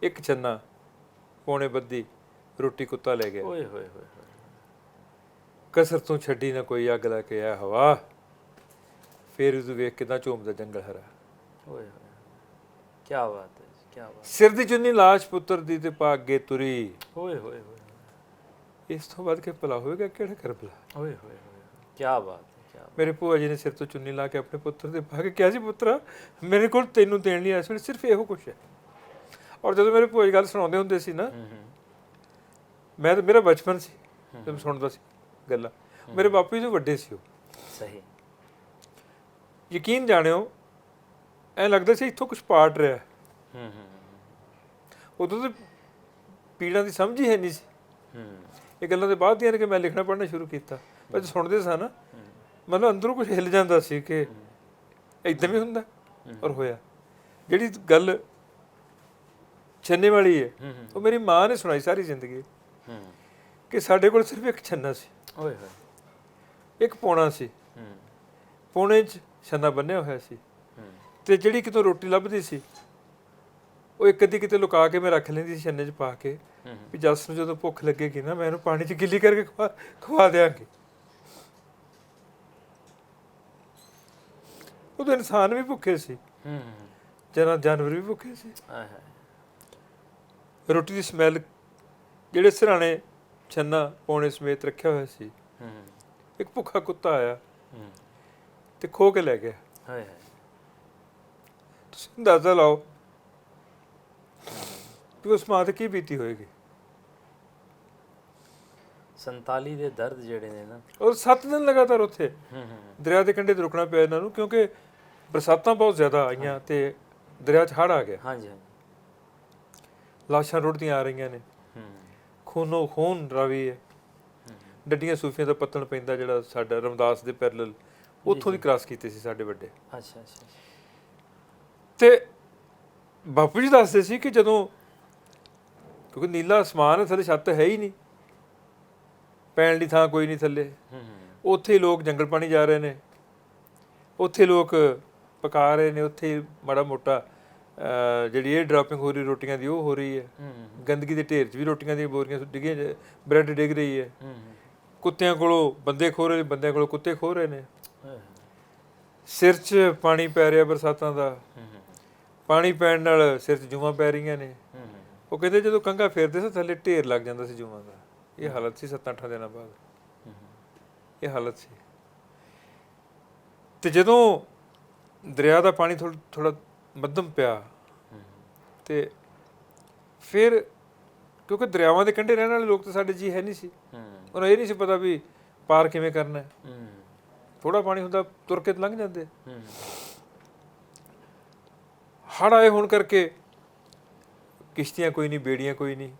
ਇੱਕ ਚੰਨਾ ਪੌਣੇ ਬੱਦੀ ਰੋਟੀ ਕੁੱਤਾ ਲੈ ਗਿਆ। ਕਸਰ ਤੋਂ ਛੱਡੀ ਨਾ ਕੋਈ ਅੱਗ ਲਾ ਕੇ ਆ ਹਵਾ, ਫਿਰ ਉਦੋਂ ਵੇਖ ਕਿੱਦਾਂ ਝੂਮਦਾ ਜੰਗਲ ਹਰਾ। ਕੀ ਬਾਤ ਹੈ। ਕੀ ਬਾਤ। ਸਿਰ ਦੀ ਚੁੰਨੀ ਲਾਸ਼ ਪੁੱਤਰ ਦੀ ਤੇ ਪਾ ਅੱਗੇ ਤੁਰੀ, ਓਏ ਹੋਏ ਹੋਏ ਇਸ ਤੋਂ ਵੱਧ ਕੇ ਭਲਾ ਹੋਏਗਾ ਕਿਹੜਾ ਕਰਬਲਾ। ਓਏ ਹੋਏ ਹੋਏ ਕੀ ਬਾਤ ਹੈ, ਕੀ ਬਾਤ। ਮੇਰੇ ਭੂਆ ਜੀ ਨੇ ਸਿਰ ਤੋਂ ਚੁੰਨੀ ਲਾ ਕੇ ਆਪਣੇ ਪੁੱਤਰ ਦੇ ਪਾ ਕੇ ਕਿਹਾ ਸੀ, ਪੁੱਤਰਾ ਮੇਰੇ ਕੋਲ ਤੈਨੂੰ ਦੇਣ ਲਈ ਇਸ ਵੇਲੇ ਸਿਰਫ ਇਹੋ ਕੁਛ ਹੈ। ਔਰ ਜਦੋਂ ਮੇਰੇ ਭੂਆ ਜੀ ਗੱਲ ਸੁਣਾਉਂਦੇ ਹੁੰਦੇ ਸੀ ਨਾ, ਮੈਂ ਤਾਂ, ਮੇਰਾ ਬਚਪਨ ਸੀ ਜਦੋਂ ਸੁਣਦਾ ਸੀ ਗੱਲਾਂ, ਮੇਰੇ ਬਾਪੂ ਜੀ ਤੋਂ ਵੱਡੇ ਸੀ ਉਹ। ਸਹੀ। ਯਕੀਨ ਜਾਣਿਓ, ਐਂ ਲੱਗਦਾ ਸੀ ਇੱਥੋਂ ਕੁਛ ਪਾਟ ਰਿਹਾ। ਉਦੋਂ ਤਾਂ ਪੀੜਾਂ ਦੀ ਸਮਝ ਹੀ ਹੈ ਨਹੀਂ ਸੀ। ਇਹ ਗੱਲਾਂ ਦੇ ਬਾਅਦ ਦੀਆਂ ਨੇ ਕਿ ਮੈਂ ਲਿਖਣਾ ਪੜ੍ਹਨਾ ਸ਼ੁਰੂ ਕੀਤਾ। ਪਰ ਸੁਣਦੇ ਸਾਂ ਨਾ, ਮਤਲਬ ਅੰਦਰੋਂ ਕੁਝ ਹਿੱਲ ਜਾਂਦਾ ਸੀ ਕਿ ਇੱਦਾਂ ਵੀ ਹੁੰਦਾ। ਔਰ ਹੋਇਆ। ਜਿਹੜੀ ਗੱਲ ਛੰਨੇ ਵਾਲੀ ਹੈ, ਉਹ ਮੇਰੀ ਮਾਂ ਨੇ ਸੁਣਾਈ ਸਾਰੀ ਜ਼ਿੰਦਗੀ, ਕਿ ਸਾਡੇ ਕੋਲ ਸਿਰਫ ਇੱਕ ਛੰਨਾ ਸੀ, ਓਏ ਹੋਏ, ਇੱਕ ਪੌਣਾ ਸੀ, ਪੌਣੇ 'ਚ ਛੰਨਾ ਬੰਨਿਆ ਹੋਇਆ ਸੀ, ਤੇ ਜਿਹੜੀ ਕਿਤੋਂ ਰੋਟੀ ਲੱਭਦੀ ਸੀ ਉਹ ਇੱਕ ਅੱਧੀ ਕਿਤੇ ਲੁਕਾ ਕੇ ਮੈਂ ਰੱਖ ਲੈਂਦੀ ਸੀ ਛੰਨੇ 'ਚ ਪਾ ਕੇ, ਵੀ ਜੱਸ ਨੂੰ ਜਦੋਂ ਭੁੱਖ ਲੱਗੇਗੀ ਨਾ ਮੈਂ ਇਹਨੂੰ ਪਾਣੀ 'ਚ ਗਿੱਲੀ ਕਰਕੇ ਖਵਾ ਦਿਆਂਗੀ। ਉਦੋਂ ਇਨਸਾਨ ਵੀ ਭੁੱਖੇ ਸੀ, ਜਾਨਵਰ ਵੀ ਭੁੱਖੇ ਸੀ। ਰੋਟੀ ਦੀ ਸਮੈਲ, ਜਿਹੜੇ ਸਿਰਹਾਣੇ ਛੰਨਾ ਪੌਣੇ ਸਮੇਤ ਰੱਖਿਆ ਹੋਇਆ ਸੀ, ਇੱਕ ਭੁੱਖਾ ਕੁੱਤਾ ਆਇਆ ਤੇ ਖੋ ਕੇ ਲੈ ਗਿਆ। ਤੁਸੀਂ ਅੰਦਾਜ਼ਾ ਲਾਓ ਕਿ ਉਸ ਮਾਂ ਤੇ ਕੀ ਬੀਤੀ ਹੋਏਗੀ। 47 ਦੇ ਦਰਦ ਜਿਹੜੇ ਨੇ ਨਾ, ਔਰ 7 ਦਿਨ ਲਗਾਤਾਰ ਉੱਥੇ ਦਰਿਆ ਦੇ ਕੰਢੇ ਤੇ ਰੁਕਣਾ ਪਿਆ ਇਹਨਾਂ ਨੂੰ, ਕਿਉਂਕਿ ਬਰਸਾਤਾਂ ਬਹੁਤ ਜ਼ਿਆਦਾ ਆਈਆਂ ਤੇ ਦਰਿਆ 'ਚ ਹੜ੍ਹ ਆ ਗਿਆ। ਹਾਂਜੀ ਹਾਂਜੀ। ਲਾਸ਼ਾਂ ਰੁੜਦੀਆਂ ਆ ਰਹੀਆਂ ਨੇ, ਖੂਨੋ ਖੂਨ ਰਾਵੀ ਹੈ। ਡੱਡੀਆਂ ਸੂਫੀਆਂ ਦਾ ਪੱਤਣ ਪੈਂਦਾ, ਜਿਹੜਾ ਸਾਡਾ ਰਮਦਾਸ ਦੇ ਪੈਰਲਲ, ਉੱਥੋਂ ਦੀ ਕ੍ਰਾਸ ਕੀਤੀ ਸੀ ਸਾਡੇ ਵੱਡੇ। ਅੱਛਾ ਅੱਛਾ। ਤੇ ਬਾਪੂ ਜੀ ਦੱਸਦੇ ਸੀ ਕਿ ਜਦੋਂ, ਕਿਉਂਕਿ ਨੀਲਾ ਅਸਮਾਨ ਹੈ, ਥੱਲੇ ਛੱਤ ਹੈ ਹੀ ਨਹੀਂ, ਪੈਣ ਦੀ ਥਾਂ ਕੋਈ ਨਹੀਂ ਥੱਲੇ, ਉੱਥੇ ਲੋਕ ਜੰਗਲ ਪਾਣੀ ਜਾ ਰਹੇ ਨੇ, ਉੱਥੇ ਲੋਕ ਪਕਾ ਰਹੇ ਨੇ, ਉੱਥੇ ਮਾੜਾ ਮੋਟਾ ਜਿਹੜੀ ਇਹ ਡਰਾਪਿੰਗ ਹੋ ਰਹੀ ਰੋਟੀਆਂ ਦੀ ਉਹ ਹੋ ਰਹੀ ਹੈ। ਗੰਦਗੀ ਦੇ ਢੇਰ 'ਚ ਵੀ ਰੋਟੀਆਂ ਦੀਆਂ ਬੋਰੀਆਂ ਡਿੱਗੀਆਂ, ਬ੍ਰੈਡ ਡਿੱਗ ਰਹੀ ਹੈ। ਕੁੱਤਿਆਂ ਕੋਲੋਂ ਬੰਦੇ ਖੋ ਰਹੇ ਨੇ, ਬੰਦਿਆਂ ਕੋਲੋਂ ਕੁੱਤੇ ਖੋ ਰਹੇ ਨੇ। ਸਿਰ 'ਚ ਪਾਣੀ ਪੈ ਰਿਹਾ ਬਰਸਾਤਾਂ ਦਾ, ਪਾਣੀ ਪੈਣ ਨਾਲ ਸਿਰ 'ਚ ਜੂਆਂ ਪੈ ਰਹੀਆਂ ਨੇ। ਉਹ ਕਹਿੰਦੇ ਜਦੋਂ ਕੰਘਾ ਫੇਰਦੇ ਸੀ ਥੱਲੇ ਢੇਰ ਲੱਗ ਜਾਂਦਾ ਸੀ ਜੂਆਂ ਦਾ। ਇਹ ਹਾਲਤ ਸੀ 7-8 ਦਿਨਾਂ ਬਾਅਦ, ਇਹ ਹਾਲਤ ਸੀ। ਤੇ ਜਦੋਂ ਦਰਿਆ ਦਾ ਪਾਣੀ ਥੋੜਾ ਮੱਧਮ ਪਿਆ, ਤੇ ਫਿਰ ਕਿਉਂਕਿ ਦਰਿਆਵਾਂ ਦੇ ਕੰਢੇ ਰਹਿਣ ਵਾਲੇ ਲੋਕ ਤਾਂ ਸਾਡੇ ਜੀ ਹੈ ਨਹੀਂ ਸੀ, ਉਹਨਾਂ ਇਹ ਨਹੀਂ ਸੀ ਪਤਾ ਵੀ ਪਾਰ ਕਿਵੇਂ ਕਰਨਾ। ਥੋੜਾ ਪਾਣੀ ਹੁੰਦਾ ਤੁਰ ਕੇ ਲੰਘ ਜਾਂਦੇ। ਹੜ੍ਹ ਆਏ ਹੋਣ ਕਰਕੇ ਕਿਸ਼ਤੀਆਂ ਕੋਈ ਨਹੀਂ, ਬੇੜੀਆਂ ਕੋਈ ਨਹੀਂ,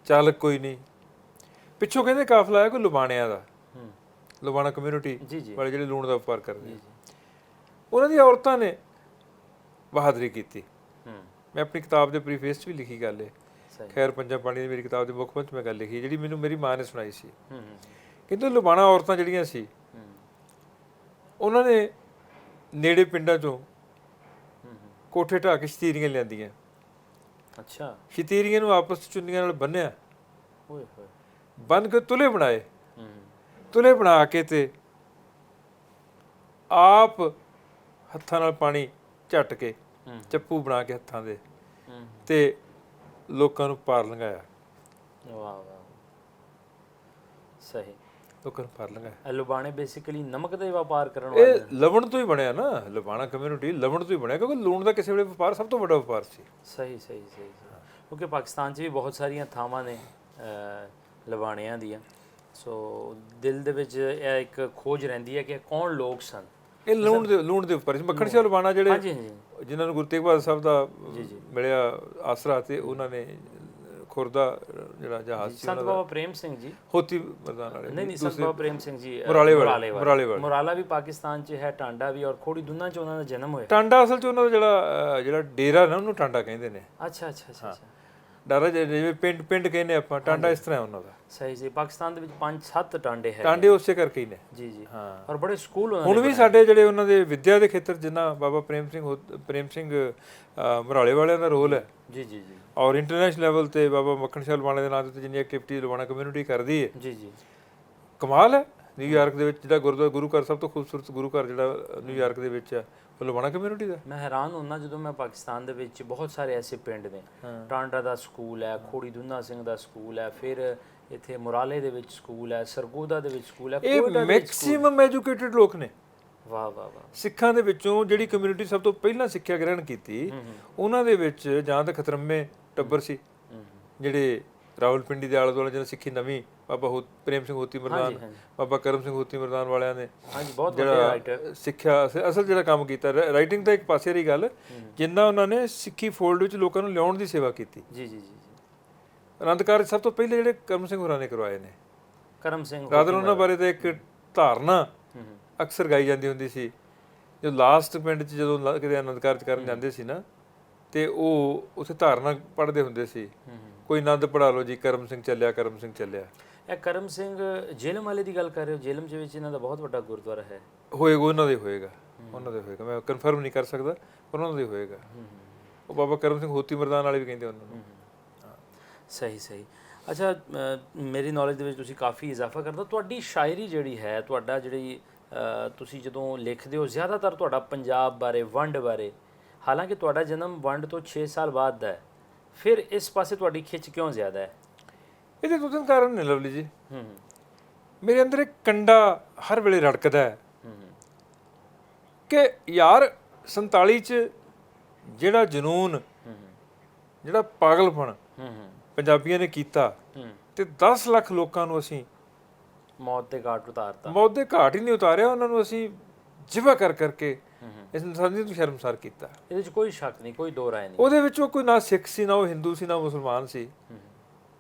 ਚਾਲਕ ਕੋਈ ਨਹੀਂ। ਪਿੱਛੋਂ ਕਹਿੰਦੇ ਕਾਫਲਾ ਆਇਆ ਕੋਈ ਲੁਬਾਣਿਆਂ ਦਾ, ਲੁਬਾਣਾ ਕਮਿਊਨਿਟੀ ਵਾਲੇ ਜਿਹੜੇ ਲੂਣ ਦਾ ਵਪਾਰ ਕਰਦੇ, ਉਹਨਾਂ ਦੀਆਂ ਔਰਤਾਂ ਨੇ ਬਹਾਦਰੀ ਕੀਤੀ। ਮੈਂ ਆਪਣੀ ਕਿਤਾਬ ਦੇ ਪ੍ਰੀਫੇਸ 'ਚ ਵੀ ਲਿਖੀ ਗੱਲ ਹੈ, ਖੈਰ ਪੰਜਾਂ ਪਾਣੀ ਦੀ ਮੇਰੀ ਕਿਤਾਬ ਦੇ ਮੁੱਖ ਵਿੱਚ ਮੈਂ ਗੱਲ ਲਿਖੀ, ਜਿਹੜੀ ਮੈਨੂੰ ਮੇਰੀ ਮਾਂ ਨੇ ਸੁਣਾਈ ਸੀ। ਕਹਿੰਦੇ ਲੁਬਾਣਾ ਔਰਤਾਂ ਜਿਹੜੀਆਂ ਸੀ, ਉਹਨਾਂ ਨੇ ਨੇੜੇ ਪਿੰਡਾਂ 'ਚੋਂ ਕੋਠੇ ਢਾਹ ਕੇ ਸ਼ਤੀਰੀਆਂ ਲਿਆਂਦੀਆਂ। ਅੱਛਾ। ਸ਼ਤੀਰੀਆਂ ਨੂੰ ਆਪਸ 'ਚ ਚੁੰਨੀਆਂ ਨਾਲ ਬੰਨਿਆ, ਓਏ ਹੋਏ, ਬੰਨ ਕੇ ਤੁਲੇ ਬਣਾਏ। ਤੁਲੇ ਬਣਾ ਕੇ ਤੇ ਆਪ ਹੱਥਾਂ ਨਾਲ ਪਾਣੀ ਝੱਟ ਕੇ, ਚੱਪੂ ਬਣਾ ਕੇ ਹੱਥਾਂ ਦੇ, ਤੇ ਲੋਕਾਂ ਨੂੰ ਪਾਰ ਲੰਘਾਇਆ। ਵਾਹ ਵਾਹ, ਸਹੀ, ਲੋਕਾਂ ਨੂੰ ਪਾਰ ਲੰਘਾਇਆ। ਲੁਬਾਣੇ ਬੇਸਿਕਲੀ ਨਮਕ ਦਾ ਵਪਾਰ ਕਰਨ ਵਾਲੇ, ਇਹ ਲਵਣ ਤੋਂ ਹੀ ਬਣਿਆ ਨਾ, ਲੁਬਾਣਾ ਕਮਿਊਨਿਟੀ ਲਵਣ ਤੋਂ ਹੀ ਬਣਿਆ, ਕਿਉਂਕਿ ਲੂਣ ਦਾ ਕਿਸੇ ਵੇਲੇ ਵਪਾਰ ਸਭ ਤੋਂ ਵੱਡਾ ਵਪਾਰ ਸੀ। ਸਹੀ ਸਹੀ ਸਹੀ। ਕਿਉਂਕਿ ਪਾਕਿਸਤਾਨ 'ਚ ਵੀ ਬਹੁਤ ਸਾਰੀਆਂ ਥਾਵਾਂ ਨੇ ਲੁਬਾਣਿਆਂ ਦੀਆਂ, ਸੋ ਦਿਲ ਦੇ ਵਿੱਚ ਇਹ ਇੱਕ ਖੋਜ ਰਹਿੰਦੀ ਹੈ ਕਿ ਕੌਣ ਲੋਕ ਸਨ। ਇਹ ਲੂਣ ਦੇ ਉੱਪਰ ਮੱਖਣ ਸ਼ਾਹ ਲੁਬਾਣਾ ਜਿਹੜੇ ਜਿਨ੍ਹਾਂ ਨੂੰ ਗੁਰੂ ਤੇਗ ਬਹਾਦਰ ਸਾਹਿਬ ਦਾ ਮਿਲਿਆ ਆਸਰਾ, ਤੇ ਉਹਨਾਂ ਨੇ ਖੁਰਦਾ ਜਿਹੜਾ ਜਹਾਜ਼ ਸੀ, ਸੰਤ ਬਾਬਾ ਪ੍ਰੇਮ ਸਿੰਘ ਜੀ ਹੋਤੀ ਮਰਦਾਨ ਵਾਲੇ, ਨਹੀਂ ਸੰਤ ਬਾਬਾ ਪ੍ਰੇਮ ਸਿੰਘ ਜੀ ਮੁਰਾਲੇ ਵੀ ਪਾਕਿਸਤਾਨ 'ਚ ਹੈ, ਟਾਂਡਾ ਵੀ ਔਰ ਖੋੜੀ, ਦੋਨਾਂ 'ਚ ਉਹਨਾਂ ਦਾ ਜਨਮ ਹੋਇਆ। ਟਾਂਡਾ ਅਸਲ 'ਚ ਉਹਨਾਂ ਦਾ ਜਿਹੜਾ ਡੇਰਾ ਨਾ, ਉਹਨੂੰ ਟਾਂਡਾ ਕਹਿੰਦੇ ਨੇ। ਅੱਛਾ ਅੱਛਾ ਅੱਛਾ। ਡਾਰਾ ਜਿਵੇਂ ਪਿੰਡ ਕਹਿੰਦੇ ਆਪਾਂ, ਟਾਂਡਾ ਇਸ ਤਰ੍ਹਾਂ ਉਹਨਾਂ ਦਾ। ਸਹੀ ਜੀ। ਪਾਕਿਸਤਾਨ ਦੇ ਵਿੱਚ 5-7 ਟਾਂਡੇ ਹੈ। ਟਾਂਡੇ ਉਸੇ ਕਰਕੇ ਹੀ ਨੇ। ਜੀ ਜੀ। ਹਾਂ। ਔਰ ਬੜੇ ਸਕੂਲ ਹੁਣ ਵੀ ਸਾਡੇ ਜਿਹੜੇ ਉਹਨਾਂ ਦੇ ਵਿੱਦਿਆ ਦੇ ਖੇਤਰ, ਜਿੰਨਾ ਬਾਬਾ ਪ੍ਰੇਮ ਸਿੰਘ ਮੁਰਾਲੇ ਵਾਲਿਆਂ ਦਾ ਰੋਲ ਹੈ। ਜੀ ਜੀ ਜੀ। ਔਰ ਇੰਟਰਨੈਸ਼ਨਲ ਲੈਵਲ ਤੇ ਬਾਬਾ ਮੱਖਣ ਸ਼ਾਹ ਲੁਬਾਣੇ ਦੇ ਨਾਂ ਤੇ ਜਿੰਨੀ ਐਕਟੀਵਿਟੀ ਲੁਬਾਣਾ ਕਮਿਊਨਿਟੀ ਕਰਦੀ ਹੈ, ਜੀ ਜੀ, ਕਮਾਲ ਹੈ। ਨਿਊਯਾਰਕ ਦੇ ਵਿੱਚ ਜਿਹੜਾ ਗੁਰੂ ਘਰ, ਸਭ ਤੋਂ ਖੂਬਸੂਰਤ ਗੁਰੂ ਘਰ ਜਿਹੜਾ ਨਿਊਯਾਰਕ ਦੇ ਵਿੱਚ ਹੈ, ਲੁਬਾਣਾ ਕਮਿਊਨਿਟੀ ਦਾ। ਮੈਂ ਹੈਰਾਨ ਹੁੰਦਾ ਜਦੋਂ ਮੈਂ ਪਾਕਿਸਤਾਨ ਦੇ ਵਿੱਚ ਬਹੁਤ ਸਾਰੇ ਐਸੇ ਪਿੰਡ ਨੇ, ਟਾਂਡਾ ਦਾ ਸਕੂਲ ਹੈ, ਖੋੜੀ ਦੁੰਨਾ ਸਿੰਘ ਦਾ ਸਕੂਲ ਹੈ, ਫਿਰ ਇੱਥੇ ਮੁਰਾਲੇ ਦੇ ਵਿੱਚ ਸਕੂਲ ਹੈ, ਸਰਗੋਦਾ ਦੇ ਵਿੱਚ ਸਕੂਲ ਹੈ, ਇਹ ਮੈਕਸਿਮਮ ਐਜੂਕੇਟਿਡ ਲੋਕ ਨੇ। ਵਾਹ ਵਾਹ ਵਾਹ। ਸਿੱਖਾਂ ਦੇ ਵਿੱਚੋਂ ਜਿਹੜੀ ਕਮਿਊਨਿਟੀ ਸਭ ਤੋਂ ਪਹਿਲਾਂ ਸਿੱਖਿਆ ਗ੍ਰਹਿਣ ਕੀਤੀ, ਉਹਨਾਂ ਦੇ ਵਿੱਚ ਜਾਂ ਤਾਂ ਖਤਰਮੇ ਟੱਬਰ ਸੀ, ਜਿਹੜੇ ਰਾਵਲਪਿੰਡੀ ਦੇ ਆਲੇ ਦੁਆਲੇ ਜਿਹਨਾਂ ਸਿੱਖੀ ਨਵੀਂ, ਬਾਬਾ ਪ੍ਰੇਮ ਸਿੰਘ ਹੋਤੀ ਮਰਦਾਨ, ਬਾਬਾ ਕਰਮ ਸਿੰਘ ਹੋਤੀ ਮਰਦਾਨ ਵਾਲਿਆਂ ਨੇ ਜਿਹੜਾ ਸਿੱਖਿਆ ਅਸਲ ਜਿਹੜਾ ਕੰਮ ਕੀਤਾ, ਰਾਈਟਿੰਗ ਤਾਂ ਇੱਕ ਪਾਸੇ ਦੀ ਗੱਲ, ਜਿੰਨਾ ਉਹਨਾਂ ਨੇ ਸਿੱਖੀ ਫੋਲਡ ਵਿੱਚ ਲੋਕਾਂ ਨੂੰ ਲਿਆਉਣ ਦੀ ਸੇਵਾ ਕੀਤੀ। ਜੀ ਜੀ ਜੀ। ਆਨੰਦ ਕਾਰਜ ਸਭ ਤੋਂ ਪਹਿਲੇ ਜਿਹੜੇ ਕਰਮ ਸਿੰਘ ਹੋਰਾਂ ਨੇ ਕਰਵਾਏ ਨੇ। ਕਰਮ ਸਿੰਘ ਰਾਦਰ ਉਹਨਾਂ ਬਾਰੇ ਤਾਂ ਇੱਕ ਧਾਰਨਾ ਅਕਸਰ ਗਾਈ ਜਾਂਦੀ ਹੁੰਦੀ ਸੀ, ਜੋ ਲਾਸਟ ਪਿੰਡ 'ਚ ਜਦੋਂ ਕਿਤੇ ਆਨੰਦ ਕਾਰਜ ਕਰਨ ਜਾਂਦੇ ਸੀ ਨਾ, ਤੇ ਉਹ ਉੱਥੇ ਧਾਰਨਾ ਪੜ੍ਹਦੇ ਹੁੰਦੇ ਸੀ, ਕੋਈ ਆਨੰਦ ਪੜ੍ਹਾ ਲਓ ਜੀ, ਕਰਮ ਸਿੰਘ ਚੱਲਿਆ, ਕਰਮ ਸਿੰਘ ਚੱਲਿਆ। ਇਹ ਕਰਮ ਸਿੰਘ ਜੇਲਮ ਵਾਲੇ ਦੀ ਗੱਲ ਕਰ ਰਹੇ ਹੋ? ਜੇਲਮ ਦੇ ਵਿੱਚ ਇਹਨਾਂ ਦਾ ਬਹੁਤ ਵੱਡਾ ਗੁਰਦੁਆਰਾ ਹੈ। ਹੋਏਗਾ, ਉਹਨਾਂ ਦੇ ਹੋਏਗਾ, ਮੈਂ ਕਨਫਰਮ ਨਹੀਂ ਕਰ ਸਕਦਾ, ਪਰ ਉਹਨਾਂ ਦੇ ਹੋਏਗਾ। ਉਹ ਬਾਬਾ ਕਰਮ ਸਿੰਘ ਹੋਤੀ ਮਰਦਾਨ ਵਾਲੇ ਵੀ ਕਹਿੰਦੇ ਉਹਨਾਂ ਨੂੰ। ਸਹੀ ਸਹੀ। ਅੱਛਾ, ਮੇਰੀ ਨੌਲੇਜ ਦੇ ਵਿੱਚ ਤੁਸੀਂ ਕਾਫੀ ਇਜ਼ਾਫਾ ਕਰਦਾ। ਤੁਹਾਡੀ ਸ਼ਾਇਰੀ ਜਿਹੜੀ ਹੈ, ਤੁਹਾਡਾ ਜਿਹੜੀ ਤੁਸੀਂ ਜਦੋਂ ਲਿਖਦੇ ਹੋ, ਜ਼ਿਆਦਾਤਰ ਤੁਹਾਡਾ ਪੰਜਾਬ ਬਾਰੇ, ਵੰਡ ਬਾਰੇ, ਹਾਲਾਂਕਿ ਤੁਹਾਡਾ ਜਨਮ ਵੰਡ ਤੋਂ 6 ਸਾਲ ਬਾਅਦ ਦਾ ਹੈ, ਫਿਰ ਇਸ ਪਾਸੇ ਤੁਹਾਡੀ ਖਿੱਚ ਕਿਉਂ ਜ਼ਿਆਦਾ ਹੈ? ਇਹਦੇ ਦੋ ਤਿੰਨ ਕਾਰਨ ਨੇ ਲਵਲੀ ਜੀ। ਮੇਰੇ ਅੰਦਰ ਇੱਕ ਕੰਡਾ ਹਰ ਵੇਲੇ ਰੜਕਦਾ ਹੈ ਕਿ ਯਾਰ 47 'ਚ ਜਿਹੜਾ ਜਨੂਨ, ਜਿਹੜਾ ਪਾਗਲਪਣ ਪੰਜਾਬੀਆਂ ਨੇ ਕੀਤਾ, ਤੇ 10 ਲੱਖ ਲੋਕਾਂ ਨੂੰ ਅਸੀਂ ਮੌਤ ਦੇ ਘਾਟ ਉਤਾਰਤਾ। ਮੌਤ ਦੇ ਘਾਟ ਹੀ ਨਹੀਂ ਉਤਾਰਿਆ, ਉਹਨਾਂ ਨੂੰ ਅਸੀਂ ਜਿਵਾ ਕਰ ਕਰਕੇ ਇਸ ਇਨਸਾਨੀਅਤ ਨੂੰ ਸ਼ਰਮਸਾਰ ਕੀਤਾ। ਇਹਦੇ 'ਚ ਕੋਈ ਸ਼ੱਕ ਨਹੀਂ, ਕੋਈ ਦੋ ਰਾਏ ਨਹੀਂ। ਉਹਦੇ ਵਿੱਚੋਂ ਕੋਈ ਨਾ ਸਿੱਖ ਸੀ, ਨਾ ਉਹ ਹਿੰਦੂ ਸੀ, ਨਾ ਮੁਸਲਮਾਨ ਸੀ।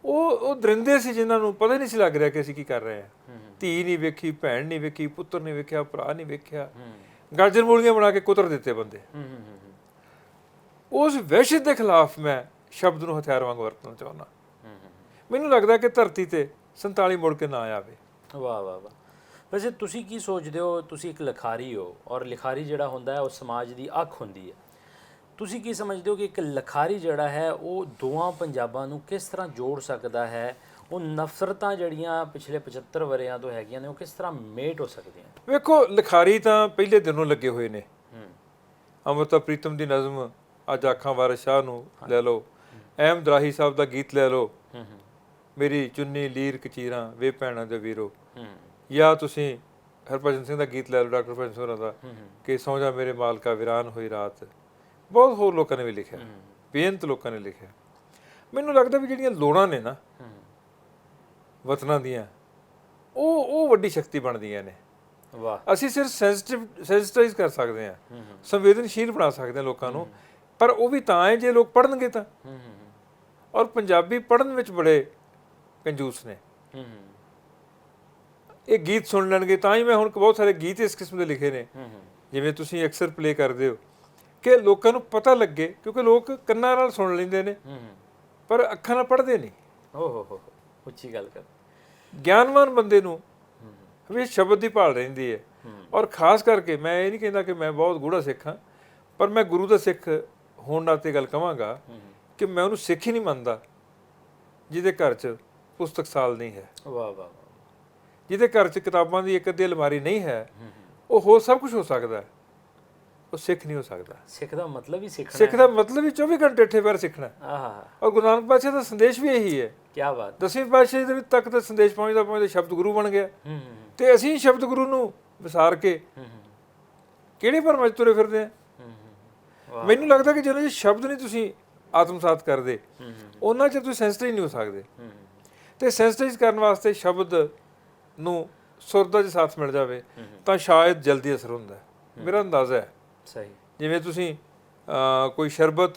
ਉਹ ਦਰਿੰਦੇ ਸੀ ਜਿਨ੍ਹਾਂ ਨੂੰ ਪਤਾ ਨਹੀਂ ਸੀ ਲੱਗ ਰਿਹਾ ਕਿ ਅਸੀਂ ਕੀ ਕਰ ਰਹੇ ਹਾਂ। ਧੀ ਨਹੀਂ ਵੇਖੀ, ਭੈਣ ਨਹੀਂ ਵੇਖੀ, ਪੁੱਤਰ ਨਹੀਂ ਵੇਖਿਆ, ਭਰਾ ਨਹੀਂ ਵੇਖਿਆ, ਗਾਜਰ ਮੂਲੀਆਂ ਬਣਾ ਕੇ ਕੁਤਰ ਦਿੱਤੇ ਬੰਦੇ। ਉਸ ਵਹਿਸ਼ਤ ਦੇ ਖਿਲਾਫ ਮੈਂ ਸ਼ਬਦ ਨੂੰ ਹਥਿਆਰ ਵਾਂਗ ਵਰਤਣਾ ਚਾਹੁੰਦਾ। ਮੈਨੂੰ ਲੱਗਦਾ ਕਿ ਧਰਤੀ ਤੇ 47 ਮੁੜ ਕੇ ਨਾ ਆਵੇ। ਵਾਹ ਵਾਹ ਵਾਹ। ਵੈਸੇ ਤੁਸੀਂ ਕੀ ਸੋਚਦੇ ਹੋ? ਤੁਸੀਂ ਇੱਕ ਲਿਖਾਰੀ ਹੋ, ਔਰ ਲਿਖਾਰੀ ਜਿਹੜਾ ਹੁੰਦਾ ਹੈ ਉਹ ਸਮਾਜ ਦੀ ਅੱਖ ਹੁੰਦੀ ਹੈ। ਤੁਸੀਂ ਕੀ ਸਮਝਦੇ ਹੋ ਕਿ ਇੱਕ ਲਿਖਾਰੀ ਜਿਹੜਾ ਹੈ ਉਹ ਦੋਵਾਂ ਪੰਜਾਬਾਂ ਨੂੰ ਕਿਸ ਤਰ੍ਹਾਂ ਜੋੜ ਸਕਦਾ ਹੈ? ਉਹ ਨਫ਼ਰਤਾਂ ਜਿਹੜੀਆਂ ਪਿਛਲੇ 75 ਵਰ੍ਹਿਆਂ ਤੋਂ ਹੈਗੀਆਂ ਨੇ, ਉਹ ਕਿਸ ਤਰ੍ਹਾਂ ਮੇਟ ਹੋ ਸਕਦੀਆਂ? ਵੇਖੋ, ਲਿਖਾਰੀ ਤਾਂ ਪਹਿਲੇ ਦਿਨੋਂ ਲੱਗੇ ਹੋਏ ਨੇ। ਅੰਮ੍ਰਿਤਾ ਪ੍ਰੀਤਮ ਦੀ ਨਜ਼ਮ ਅੱਜ ਆਖਾਂ ਵਾਰਿਸ ਸ਼ਾਹ ਨੂੰ ਲੈ ਲਓ, ਅਹਿਮਦ ਰਾਹੀ ਸਾਹਿਬ ਦਾ ਗੀਤ ਲੈ ਲਓ, ਮੇਰੀ ਚੁੰਨੀ ਲੀਰ ਕਚੀਰਾਂ ਵੇ ਭੈਣਾਂ ਦੇ ਵੀਰੋ, ਜਾਂ ਤੁਸੀਂ ਹਰਭਜਨ ਸਿੰਘ ਦਾ ਗੀਤ ਲੈ ਲਓ, ਡਾਕਟਰ ਹਰਭਜਨ ਸਿੰਘ ਹੋਰਾਂ ਦਾ, ਕਿ ਸੌਂ ਜਾ ਮੇਰੇ ਮਾਲਕਾ ਵੀਰਾਨ ਹੋਈ ਰਾਤ। ਬਹੁਤ ਹੋਰ ਲੋਕਾਂ ਨੇ ਵੀ ਲਿਖਿਆ, ਬੇਅੰਤ ਲੋਕਾਂ ਨੇ ਲਿਖਿਆ। ਮੈਨੂੰ ਲੱਗਦਾ ਵੀ ਜਿਹੜੀਆਂ ਲੋੜਾਂ ਨੇ ਨਾ ਵਤਨਾਂ ਦੀਆਂ, ਉਹ ਵੱਡੀ ਸ਼ਕਤੀ ਬਣਦੀਆਂ ਨੇ। ਵਾਹ। ਅਸੀਂ ਸਿਰਫ ਸੈਂਸਿਟਾਈਜ਼ ਕਰ ਸਕਦੇ ਹਾਂ, ਸੰਵੇਦਨਸ਼ੀਲ ਬਣਾ ਸਕਦੇ ਹਾਂ ਲੋਕਾਂ ਨੂੰ, ਪਰ ਉਹ ਵੀ ਤਾਂ ਹੈ ਜੇ ਲੋਕ ਪੜ੍ਹਨਗੇ ਤਾਂ। ਔਰ ਪੰਜਾਬੀ ਪੜ੍ਹਨ ਵਿੱਚ ਬੜੇ ਕੰਜੂਸ ਨੇ। ਇਹ ਗੀਤ ਸੁਣ ਲੈਣਗੇ ਤਾਂ ਹੀ। ਮੈਂ ਹੁਣ ਬਹੁਤ ਸਾਰੇ ਗੀਤ ਇਸ ਕਿਸਮ ਦੇ ਲਿਖੇ ਨੇ, ਜਿਵੇਂ ਤੁਸੀਂ ਅਕਸਰ ਪਲੇ ਕਰਦੇ ਹੋ, ਕਿ ਲੋਕਾਂ ਨੂੰ ਪਤਾ ਲੱਗੇ, ਕਿਉਂਕਿ ਲੋਕ ਕੰਨਾਂ ਨਾਲ ਸੁਣ ਲੈਂਦੇ ਨੇ ਪਰ ਅੱਖਾਂ ਨਾਲ ਪੜ੍ਹਦੇ ਨਹੀਂ। ਹੋ ਉੱਚੀ ਗੱਲ ਕਰ। ਗਿਆਨਵਾਨ ਬੰਦੇ ਨੂੰ ਹਮੇਸ਼ਾ ਸ਼ਬਦ ਦੀ ਭਾਲ ਰਹਿੰਦੀ ਹੈ। ਔਰ ਖਾਸ ਕਰਕੇ ਮੈਂ ਇਹ ਨਹੀਂ ਕਹਿੰਦਾ ਕਿ ਮੈਂ ਬਹੁਤ ਗੂੜਾ ਸਿੱਖ ਹਾਂ, ਪਰ ਮੈਂ ਗੁਰੂ ਦਾ ਸਿੱਖ ਹੋਣ ਨਾਤੇ ਗੱਲ ਕਹਾਂਗਾ ਕਿ ਮੈਂ ਉਹਨੂੰ ਸਿੱਖ ਹੀ ਨਹੀਂ ਮੰਨਦਾ ਜਿਹਦੇ ਘਰ 'ਚ ਪੁਸਤਕ ਸਾਲ ਨਹੀਂ ਹੈ। ਵਾਹ ਵਾਹ। ਜਿਹਦੇ ਘਰ 'ਚ ਕਿਤਾਬਾਂ ਦੀ ਇੱਕ ਅੱਧੀ ਅਲਮਾਰੀ ਨਹੀਂ ਹੈ, ਉਹ ਹੋਰ ਸਭ ਕੁਝ ਹੋ ਸਕਦਾ, ਉਹ ਸਿੱਖ ਨਹੀਂ ਹੋ ਸਕਦਾ। ਸਿੱਖ ਦਾ ਮਤਲਬ ਹੀ ਸਿੱਖਣਾ। ਸਿੱਖ ਦਾ ਮਤਲਬ ਹੀ 24 ਘੰਟੇ ਠੇ ਪੈਰ ਸਿੱਖਣਾ। ਔਰ ਗੁਰੂ ਨਾਨਕ ਪਾਤਸ਼ਾਹ ਦਾ ਸੰਦੇਸ਼ ਵੀ ਇਹੀ ਹੈ। ਕੀ ਬਾਤ। 10ਵੀਂ ਪਾਤਸ਼ਾਹੀ ਦੇ ਵਿੱਚ ਤੱਕ ਦਾ ਸੰਦੇਸ਼ ਪਹੁੰਚਦਾ ਸ਼ਬਦ ਗੁਰੂ ਬਣ ਗਿਆ, ਤੇ ਅਸੀਂ ਸ਼ਬਦ ਗੁਰੂ ਨੂੰ ਵਿਸਾਰ ਕੇ ਕਿਹੜੇ ਭਰਮਾਂ 'ਚ ਤੁਰੇ ਫਿਰਦੇ ਆ। ਮੈਨੂੰ ਲੱਗਦਾ ਕਿ ਜਦੋਂ ਸ਼ਬਦ ਨਹੀਂ ਤੁਸੀਂ ਆਤਮਸਾਤ ਕਰਦੇ, ਉਹਨਾਂ 'ਚ ਤੁਸੀਂ ਸੈਂਸਿਟਾਈਜ਼ ਨਹੀਂ ਹੋ ਸਕਦੇ। ਤੇ ਸੈਂਸਿਟਾਈਜ਼ ਕਰਨ ਵਾਸਤੇ ਸ਼ਬਦ ਨੂੰ ਸੁਰ ਦਾ ਜੇ ਸਾਥ ਮਿਲ ਜਾਵੇ ਤਾਂ ਸ਼ਾਇਦ ਜਲਦੀ ਅਸਰ ਹੁੰਦਾ ਹੈ। ਮੇਰਾ ਅੰਦਾਜ਼ਾ ਹੈ। ਸਹੀ। ਜਿਵੇਂ ਤੁਸੀਂ ਕੋਈ ਸ਼ਰਬਤ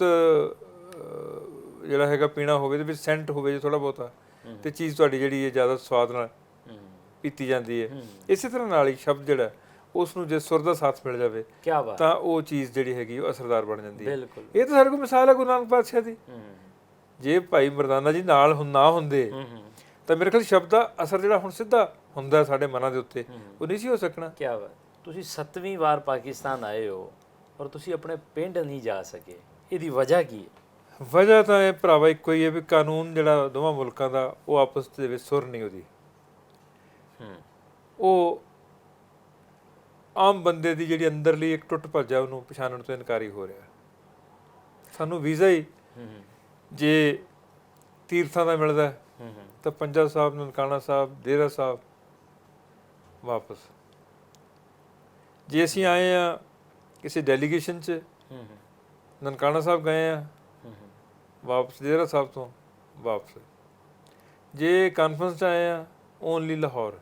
ਜਿਹੜਾ ਹੈਗਾ ਪੀਣਾ ਹੋਵੇ, ਤੇ ਵਿੱਚ ਸੈਂਟ ਹੋਵੇ ਜੇ ਥੋੜ੍ਹਾ ਬਹੁਤਾ, ਤੇ ਚੀਜ਼ ਤੁਹਾਡੀ ਜਿਹੜੀ ਹੈ ਜ਼ਿਆਦਾ ਸਵਾਦ ਨਾਲ ਪੀਤੀ ਜਾਂਦੀ ਹੈ। ਇਸੇ ਤਰ੍ਹਾਂ ਨਾਲ ਹੀ ਸ਼ਬਦ ਜਿਹੜਾ ਉਸ ਨੂੰ ਜੇ ਸੁਰ ਦਾ ਸਾਥ ਮਿਲ ਜਾਵੇ ਤਾਂ ਉਹ ਚੀਜ਼ ਜਿਹੜੀ ਹੈਗੀ ਉਹ ਅਸਰਦਾਰ ਬਣ ਜਾਂਦੀ ਹੈ। ਇਹ ਤਾਂ ਸਾਡੇ ਕੋਲ ਮਿਸਾਲ ਹੈ ਗੁਰੂ ਨਾਨਕ ਪਾਤਸ਼ਾਹ ਦੀ। ਜੇ ਭਾਈ ਮਰਦਾਨਾ ਜੀ ਨਾਲ ਨਾ ਹੁੰਦੇ ਤਾਂ ਮੇਰੇ ਖਿਆਲ ਸ਼ਬਦ ਦਾ ਅਸਰ ਜਿਹੜਾ ਹੁਣ ਸਿੱਧਾ ਹੁੰਦਾ ਸਾਡੇ ਮਨਾਂ ਦੇ ਉੱਤੇ, ਉਹ ਨਹੀਂ ਸੀ ਹੋ ਸਕਣਾ। ਕੀ ਬਾਤ। ਤੁਸੀਂ 7ਵੀਂ ਵਾਰ ਪਾਕਿਸਤਾਨ ਆਏ ਹੋ ਔਰ ਤੁਸੀਂ ਆਪਣੇ ਪਿੰਡ ਨਹੀਂ ਜਾ ਸਕੇ, ਇਹਦੀ ਵਜ੍ਹਾ ਕੀ ਹੈ? ਵਜ੍ਹਾ ਤਾਂ ਇਹ ਭਰਾਵਾ ਇੱਕੋ ਹੀ ਹੈ ਵੀ ਕਾਨੂੰਨ ਜਿਹੜਾ ਦੋਵਾਂ ਮੁਲਕਾਂ ਦਾ, ਉਹ ਆਪਸ ਦੇ ਵਿੱਚ ਸੁਰ ਨਹੀਂ ਉਹਦੀ। ਉਹ ਆਮ ਬੰਦੇ ਦੀ ਜਿਹੜੀ ਅੰਦਰਲੀ ਇੱਕ ਟੁੱਟ ਭੱਜ ਹੈ ਉਹਨੂੰ ਪਛਾਣਨ ਤੋਂ ਇਨਕਾਰੀ ਹੋ ਰਿਹਾ। ਸਾਨੂੰ ਵੀਜ਼ਾ ਹੀ ਜੇ ਤੀਰਥਾਂ ਦਾ ਮਿਲਦਾ ਤਾਂ ਪੰਜਾ ਸਾਹਿਬ, ਨਨਕਾਣਾ ਸਾਹਿਬ, ਡੇਰਾ ਸਾਹਿਬ ਵਾਪਸ। ਜੇ ਅਸੀਂ ਆਏ ਹਾਂ ਕਿਸੇ ਡੈਲੀਗੇਸ਼ਨ 'ਚ, ਨਨਕਾਣਾ ਸਾਹਿਬ ਗਏ ਹਾਂ ਵਾਪਸ, ਡੇਰਾ ਸਾਹਿਬ ਤੋਂ ਵਾਪਸ। ਜੇ ਕਾਨਫਰੰਸ 'ਚ ਆਏ ਹਾਂ ਓਨਲੀ ਲਾਹੌਰ।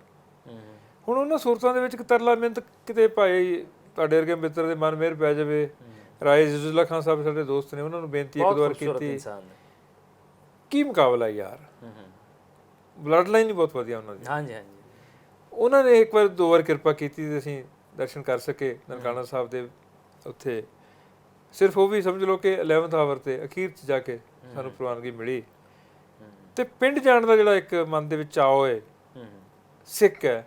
ਹੁਣ ਉਹਨਾਂ ਸੂਰਤਾਂ ਦੇ ਵਿੱਚ ਇੱਕ ਤਰਲਾ ਮਿਹਨਤ ਕਿਤੇ ਭਾਈ ਤੁਹਾਡੇ ਵਰਗੇ ਮਿੱਤਰ ਦੇ ਮਨ ਮਿਹਰ ਪੈ ਜਾਵੇ। ਰਾਏ ਜਜ਼ੁੱਲਾ ਖਾਨ ਸਾਹਿਬ ਸਾਡੇ ਦੋਸਤ ਨੇ, ਉਹਨਾਂ ਨੂੰ ਬੇਨਤੀ ਇੱਕ ਦੋ ਵਾਰ ਕੀਤੀ, ਕੀ ਮੁਕਾਬਲਾ ਯਾਰ, ਬਲੱਡ ਲਾਈਨ ਹੀ ਬਹੁਤ ਵਧੀਆ ਉਹਨਾਂ ਦੀ। ਹਾਂਜੀ ਹਾਂਜੀ, ਉਹਨਾਂ ਨੇ ਇੱਕ ਵਾਰ ਦੋ ਵਾਰ ਕਿਰਪਾ ਕੀਤੀ ਤੇ ਅਸੀਂ ਦਰਸ਼ਨ ਕਰ ਸਕੇ ਨਨਕਾਣਾ ਸਾਹਿਬ ਦੇ ਉੱਥੇ। ਸਿਰਫ ਉਹ ਵੀ ਸਮਝ ਲਓ ਕਿ 11th ਆਵਰ ਤੇ ਅਖੀਰ 'ਚ ਜਾ ਕੇ ਸਾਨੂੰ ਪ੍ਰਵਾਨਗੀ ਮਿਲੀ। ਤੇ ਪਿੰਡ ਜਾਣ ਦਾ ਜਿਹੜਾ ਇੱਕ ਮਨ ਦੇ ਵਿੱਚ ਚਾਅ ਹੈ, ਸਿੱਖ ਹੈ,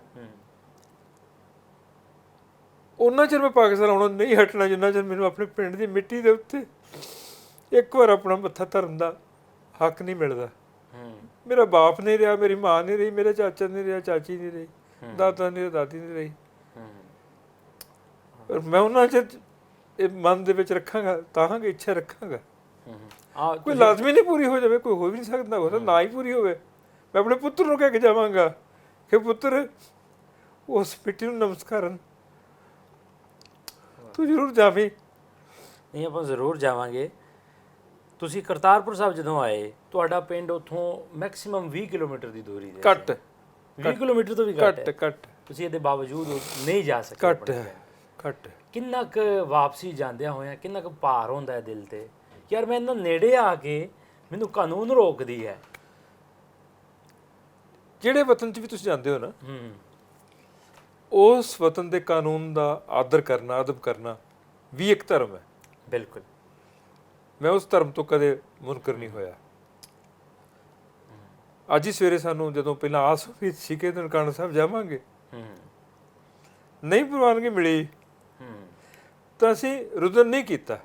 ਉਹਨਾਂ ਚਿਰ ਮੈਂ ਪਾਕਿਸਤਾਨ ਆਉਣਾ ਨਹੀਂ ਹਟਣਾ ਜਿੰਨਾ ਚਿਰ ਮੈਨੂੰ ਆਪਣੇ ਪਿੰਡ ਦੀ ਮਿੱਟੀ ਦੇ ਉੱਤੇ ਇੱਕ ਵਾਰ ਆਪਣਾ ਮੱਥਾ ਧਰਨ ਦਾ ਹੱਕ ਨਹੀਂ ਮਿਲਦਾ। ਮੇਰਾ ਬਾਪ ਨਹੀਂ ਰਿਹਾ, ਮੇਰੀ ਮਾਂ ਨਹੀਂ ਰਹੀ, ਮੇਰੇ ਚਾਚਾ ਨਹੀਂ ਰਿਹਾ, ਚਾਚੀ ਨਹੀਂ ਰਹੀ, ਦਾਦਾ ਨਹੀਂ ਰਿਹਾ, ਦਾਦੀ ਨਹੀਂ ਰਹੀ, ਪਰ ਮੈਂ ਉਹਨਾਂ ਚਿਰ ਇਹ ਮਨ ਦੇ ਵਿੱਚ ਰੱਖਾਂਗਾ, ਤਾਂਹਾਂਗੇ ਇੱਛਾ ਰੱਖਾਂਗਾ। ਕੋਈ ਲਾਜ਼ਮੀ ਨਹੀਂ ਪੂਰੀ ਹੋ ਜਾਵੇ, ਕੋਈ ਹੋ ਵੀ ਨਹੀਂ ਸਕਦਾ, ਹੋ ਸਕਦਾ ਨਾ ਹੀ ਪੂਰੀ ਹੋਵੇ। ਮੈਂ ਆਪਣੇ ਪੁੱਤਰ ਨੂੰ ਕਹਿ ਕੇ ਜਾਵਾਂਗਾ ਕਿ ਪੁੱਤਰ ਉਸ ਮਿੱਟੀ ਨੂੰ ਨਮਸਕਾਰਨ ਤੂੰ ਜ਼ਰੂਰ ਜਾਵੀਂ। ਨਹੀਂ, ਆਪਾਂ ਜ਼ਰੂਰ ਜਾਵਾਂਗੇ। ਤੁਸੀਂ ਕਰਤਾਰਪੁਰ ਸਾਹਿਬ ਜਦੋਂ ਆਏ, ਤੁਹਾਡਾ ਪਿੰਡ ਉੱਥੋਂ ਮੈਕਸਿਮਮ 20 ਕਿਲੋਮੀਟਰ ਦੀ ਦੂਰੀ ਤੇ, ਘੱਟ 20 ਕਿਲੋਮੀਟਰ ਤੋਂ ਵੀ ਘੱਟ ਤੁਸੀਂ ਇਹਦੇ ਬਾਵਜੂਦ ਨਹੀਂ ਜਾ ਸਕੇ। ਘੱਟ ਕਿੰਨਾ ਕੁ ਵਾਪਸੀ ਜਾਂਦਿਆਂ ਹੋਇਆਂ ਕਿੰਨਾ ਕੁ ਭਾਰ ਹੁੰਦਾ ਹੈ ਦਿਲ ਤੇ, ਯਾਰ ਮੈਂ ਇਹਨਾਂ ਨੇੜੇ ਆ ਕੇ ਮੈਨੂੰ ਕਾਨੂੰਨ ਰੋਕਦੀ ਹੈ। ਜਿਹੜੇ ਵਤਨ 'ਚ ਵੀ ਤੁਸੀਂ ਜਾਂਦੇ ਹੋ ਨਾ, ਉਸ ਵਤਨ ਦੇ ਕਾਨੂੰਨ ਦਾ ਆਦਰ ਕਰਨਾ, ਅਦਬ ਕਰਨਾ ਵੀ ਇੱਕ ਧਰਮ ਹੈ। ਬਿਲਕੁਲ, ਮੈਂ ਉਸ ਧਰਮ ਤੋਂ ਕਦੇ ਮੁਨਕਰ ਨਹੀਂ ਹੋਇਆ। ਅੱਜ ਹੀ ਸਵੇਰੇ ਸਾਨੂੰ ਜਦੋਂ ਪਹਿਲਾਂ ਆਸ ਵੀ ਸੀ ਕਿ ਨਨਕਾਣਾ ਸਾਹਿਬ ਜਾਵਾਂਗੇ, ਨਹੀਂ ਪ੍ਰਵਾਨਗੀ ਮਿਲੀ ਤਾਂ ਅਸੀਂ ਰੁਦਨ ਨਹੀਂ ਕੀਤਾ।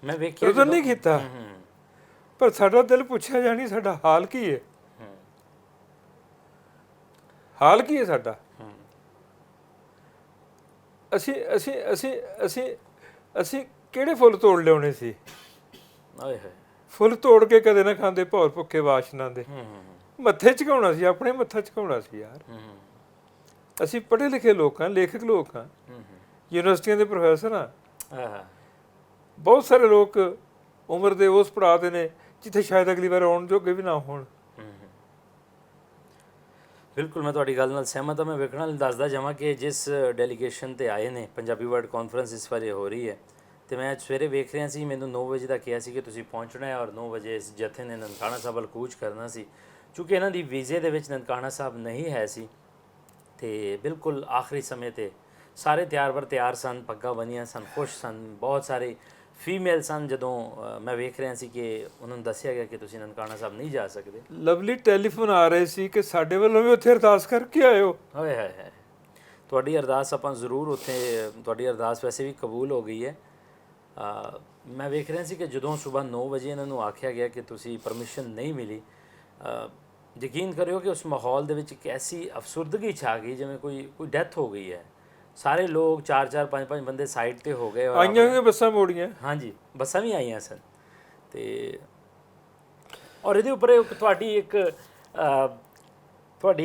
ਮੈਂ ਵੇਖਿਆ ਰੁਦਨ ਨਹੀਂ ਕੀਤਾ, ਪਰ ਸਾਡਾ ਦਿਲ ਪੁੱਛਿਆ ਜਾਣੀ ਸਾਡਾ ਹਾਲ ਕੀ ਹੈ, ਹਾਲ ਕੀ ਹੈ ਸਾਡਾ। ਅਸੀਂ ਅਸੀਂ ਅਸੀਂ ਅਸੀਂ ਅਸੀਂ ਕਿਹੜੇ ਫੁੱਲ ਤੋੜ ਲਿਆਉਣੇ ਸੀ? ਆਏ ਹਾਏ, ਫੁੱਲ ਤੋੜ ਕੇ ਕਦੇ ਨਾ ਖਾਂਦੇ ਭੌਰ ਭੁੱਖੇ ਵਾਸ਼ਨਾ ਦੇ। ਮੱਥੇ ਝੁਕਾਉਣਾ ਸੀ, ਆਪਣੇ ਮੱਥਾ ਝੁਕਾਉਣਾ ਸੀ ਯਾਰ। ਅਸੀਂ ਪੜ੍ਹੇ ਲਿਖੇ ਲੋਕ ਹਾਂ, ਲੇਖਕ ਲੋਕ ਹਾਂ, ਯੂਨੀਵਰਸਿਟੀਆਂ ਦੇ ਪ੍ਰੋਫੈਸਰ ਹਾਂ। ਬਹੁਤ ਸਾਰੇ ਲੋਕ ਉਮਰ ਦੇ ਉਸ ਪੜਾਅ ਦੇ ਨੇ ਜਿੱਥੇ ਸ਼ਾਇਦ ਅਗਲੀ ਵਾਰ ਆਉਣ ਜੋਗੇ ਵੀ ਨਾ ਹੋਣ। ਬਿਲਕੁਲ, ਮੈਂ ਤੁਹਾਡੀ ਗੱਲ ਨਾਲ ਸਹਿਮਤ ਹਾਂ। ਮੈਂ ਵੇਖਣਾ ਦੱਸਦਾ ਜਾਵਾਂ ਕਿ ਜਿਸ ਡੈਲੀਗੇਸ਼ਨ 'ਤੇ ਆਏ ਨੇ, ਪੰਜਾਬੀ ਵਰਲਡ ਕਾਨਫਰੰਸ ਇਸ ਵਾਰੀ ਹੋ ਰਹੀ ਹੈ, ਅਤੇ ਮੈਂ ਅੱਜ ਸਵੇਰੇ ਵੇਖ ਰਿਹਾ ਸੀ, ਮੈਨੂੰ 9 ਵਜੇ ਦਾ ਕਿਹਾ ਸੀ ਕਿ ਤੁਸੀਂ ਪਹੁੰਚਣਾ ਹੈ, ਔਰ 9 ਵਜੇ ਇਸ ਜਥੇ ਨੇ ਨਨਕਾਣਾ ਸਾਹਿਬ ਵੱਲ ਕੂਚ ਕਰਨਾ ਸੀ। ਚੂँਕਿ ਇਹਨਾਂ ਦੀ ਵੀਜ਼ੇ ਦੇ ਵਿੱਚ ਨਨਕਾਣਾ ਸਾਹਿਬ ਨਹੀਂ ਹੈ ਸੀ, ਅਤੇ ਬਿਲਕੁਲ ਆਖਰੀ ਸਮੇਂ 'ਤੇ ਸਾਰੇ ਤਿਆਰ ਬਰ ਤਿਆਰ ਸਨ, ਪੱਗਾਂ ਬੰਨ੍ਹੀਆਂ ਸਨ, ਖੁਸ਼ ਸਨ, ਬਹੁਤ ਸਾਰੇ ਫੀਮੇਲ ਸਨ। ਜਦੋਂ ਮੈਂ ਵੇਖ ਰਿਹਾ ਸੀ ਕਿ ਉਹਨਾਂ ਨੂੰ ਦੱਸਿਆ ਗਿਆ ਕਿ ਤੁਸੀਂ ਨਨਕਾਣਾ ਸਾਹਿਬ ਨਹੀਂ ਜਾ ਸਕਦੇ, ਲਵਲੀ ਟੈਲੀਫੋਨ ਆ ਰਹੇ ਸੀ ਕਿ ਸਾਡੇ ਵੱਲੋਂ ਵੀ ਉੱਥੇ ਅਰਦਾਸ ਕਰਕੇ ਆਇਓ। ਹੋਏ ਹਾਏ, ਤੁਹਾਡੀ ਅਰਦਾਸ ਆਪਾਂ ਜ਼ਰੂਰ ਉੱਥੇ, ਤੁਹਾਡੀ ਅਰਦਾਸ ਵੈਸੇ ਵੀ ਕਬੂਲ ਹੋ ਗਈ ਹੈ। ਮੈਂ ਵੇਖ ਰਿਹਾ ਸੀ ਕਿ ਜਦੋਂ ਸਵੇਰ 9 ਵਜੇ ਇਹਨਾਂ ਨੂੰ ਆਖਿਆ ਗਿਆ ਕਿ ਤੁਸੀਂ ਪਰਮਿਸ਼ਨ ਨਹੀਂ ਮਿਲੀ, ਯਕੀਨ ਕਰਿਓ ਕਿ ਉਸ ਮਾਹੌਲ ਦੇ ਵਿੱਚ ਇੱਕ ਐਸੀ ਅਫਸੁਰਦਗੀ ਛਾ ਗਈ ਜਿਵੇਂ ਕੋਈ ਡੈਥ ਹੋ ਗਈ ਹੈ। ਸਾਰੇ ਲੋਕ 4-4 5-5 ਬੰਦੇ ਸਾਈਡ ਤੇ ਹੋ ਗਏ, ਆਈਆਂ ਹੋਈਆਂ ਬੱਸਾਂ ਮੋੜੀਆਂ। ਹਾਂਜੀ, ਬੱਸਾਂ ਵੀ ਆਈਆਂ ਸਨ। ਤੇ ਔਰ ਇਹਦੇ ਉੱਪਰ ਤੁਹਾਡੀ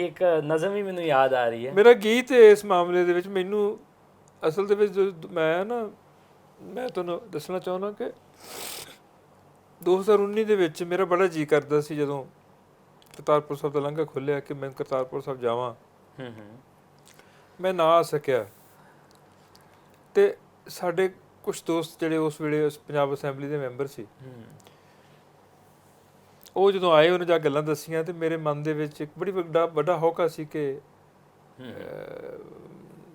ਇੱਕ ਨਜ਼ਮ ਵੀ ਮੈਨੂੰ ਯਾਦ ਆ ਰਹੀ ਹੈ। ਮੇਰਾ ਗੀਤ ਇਸ ਮਾਮਲੇ ਦੇ ਵਿੱਚ ਮੈਨੂੰ ਅਸਲ ਦੇ ਵਿੱਚ ਮੈਂ ਤੁਹਾਨੂੰ ਦੱਸਣਾ ਚਾਹੁੰਦਾ ਕਿ 2019 ਦੇ ਵਿੱਚ ਮੇਰਾ ਬੜਾ ਜੀਅ ਕਰਦਾ ਸੀ ਜਦੋਂ ਕਰਤਾਰਪੁਰ ਸਾਹਿਬ ਦਾ ਲੰਘਾ ਖੁੱਲ੍ਹਿਆ ਕਿ ਮੈਂ ਕਰਤਾਰਪੁਰ ਸਾਹਿਬ ਜਾਵਾਂ। ਮੈਂ ਨਾ ਆ ਸਕਿਆ, ਤੇ ਸਾਡੇ ਕੁਝ ਦੋਸਤ ਜਿਹੜੇ ਉਸ ਵੇਲੇ ਉਸ ਪੰਜਾਬ ਅਸੈਂਬਲੀ ਦੇ ਮੈਂਬਰ ਸੀ, ਉਹ ਜਦੋਂ ਆਏ ਉਹਨੇ ਜਾ ਗੱਲਾਂ ਦੱਸੀਆਂ ਤੇ ਮੇਰੇ ਮਨ ਦੇ ਵਿੱਚ ਇੱਕ ਬੜੀ ਵੱਡਾ ਹੌਕਾ ਸੀ ਕਿ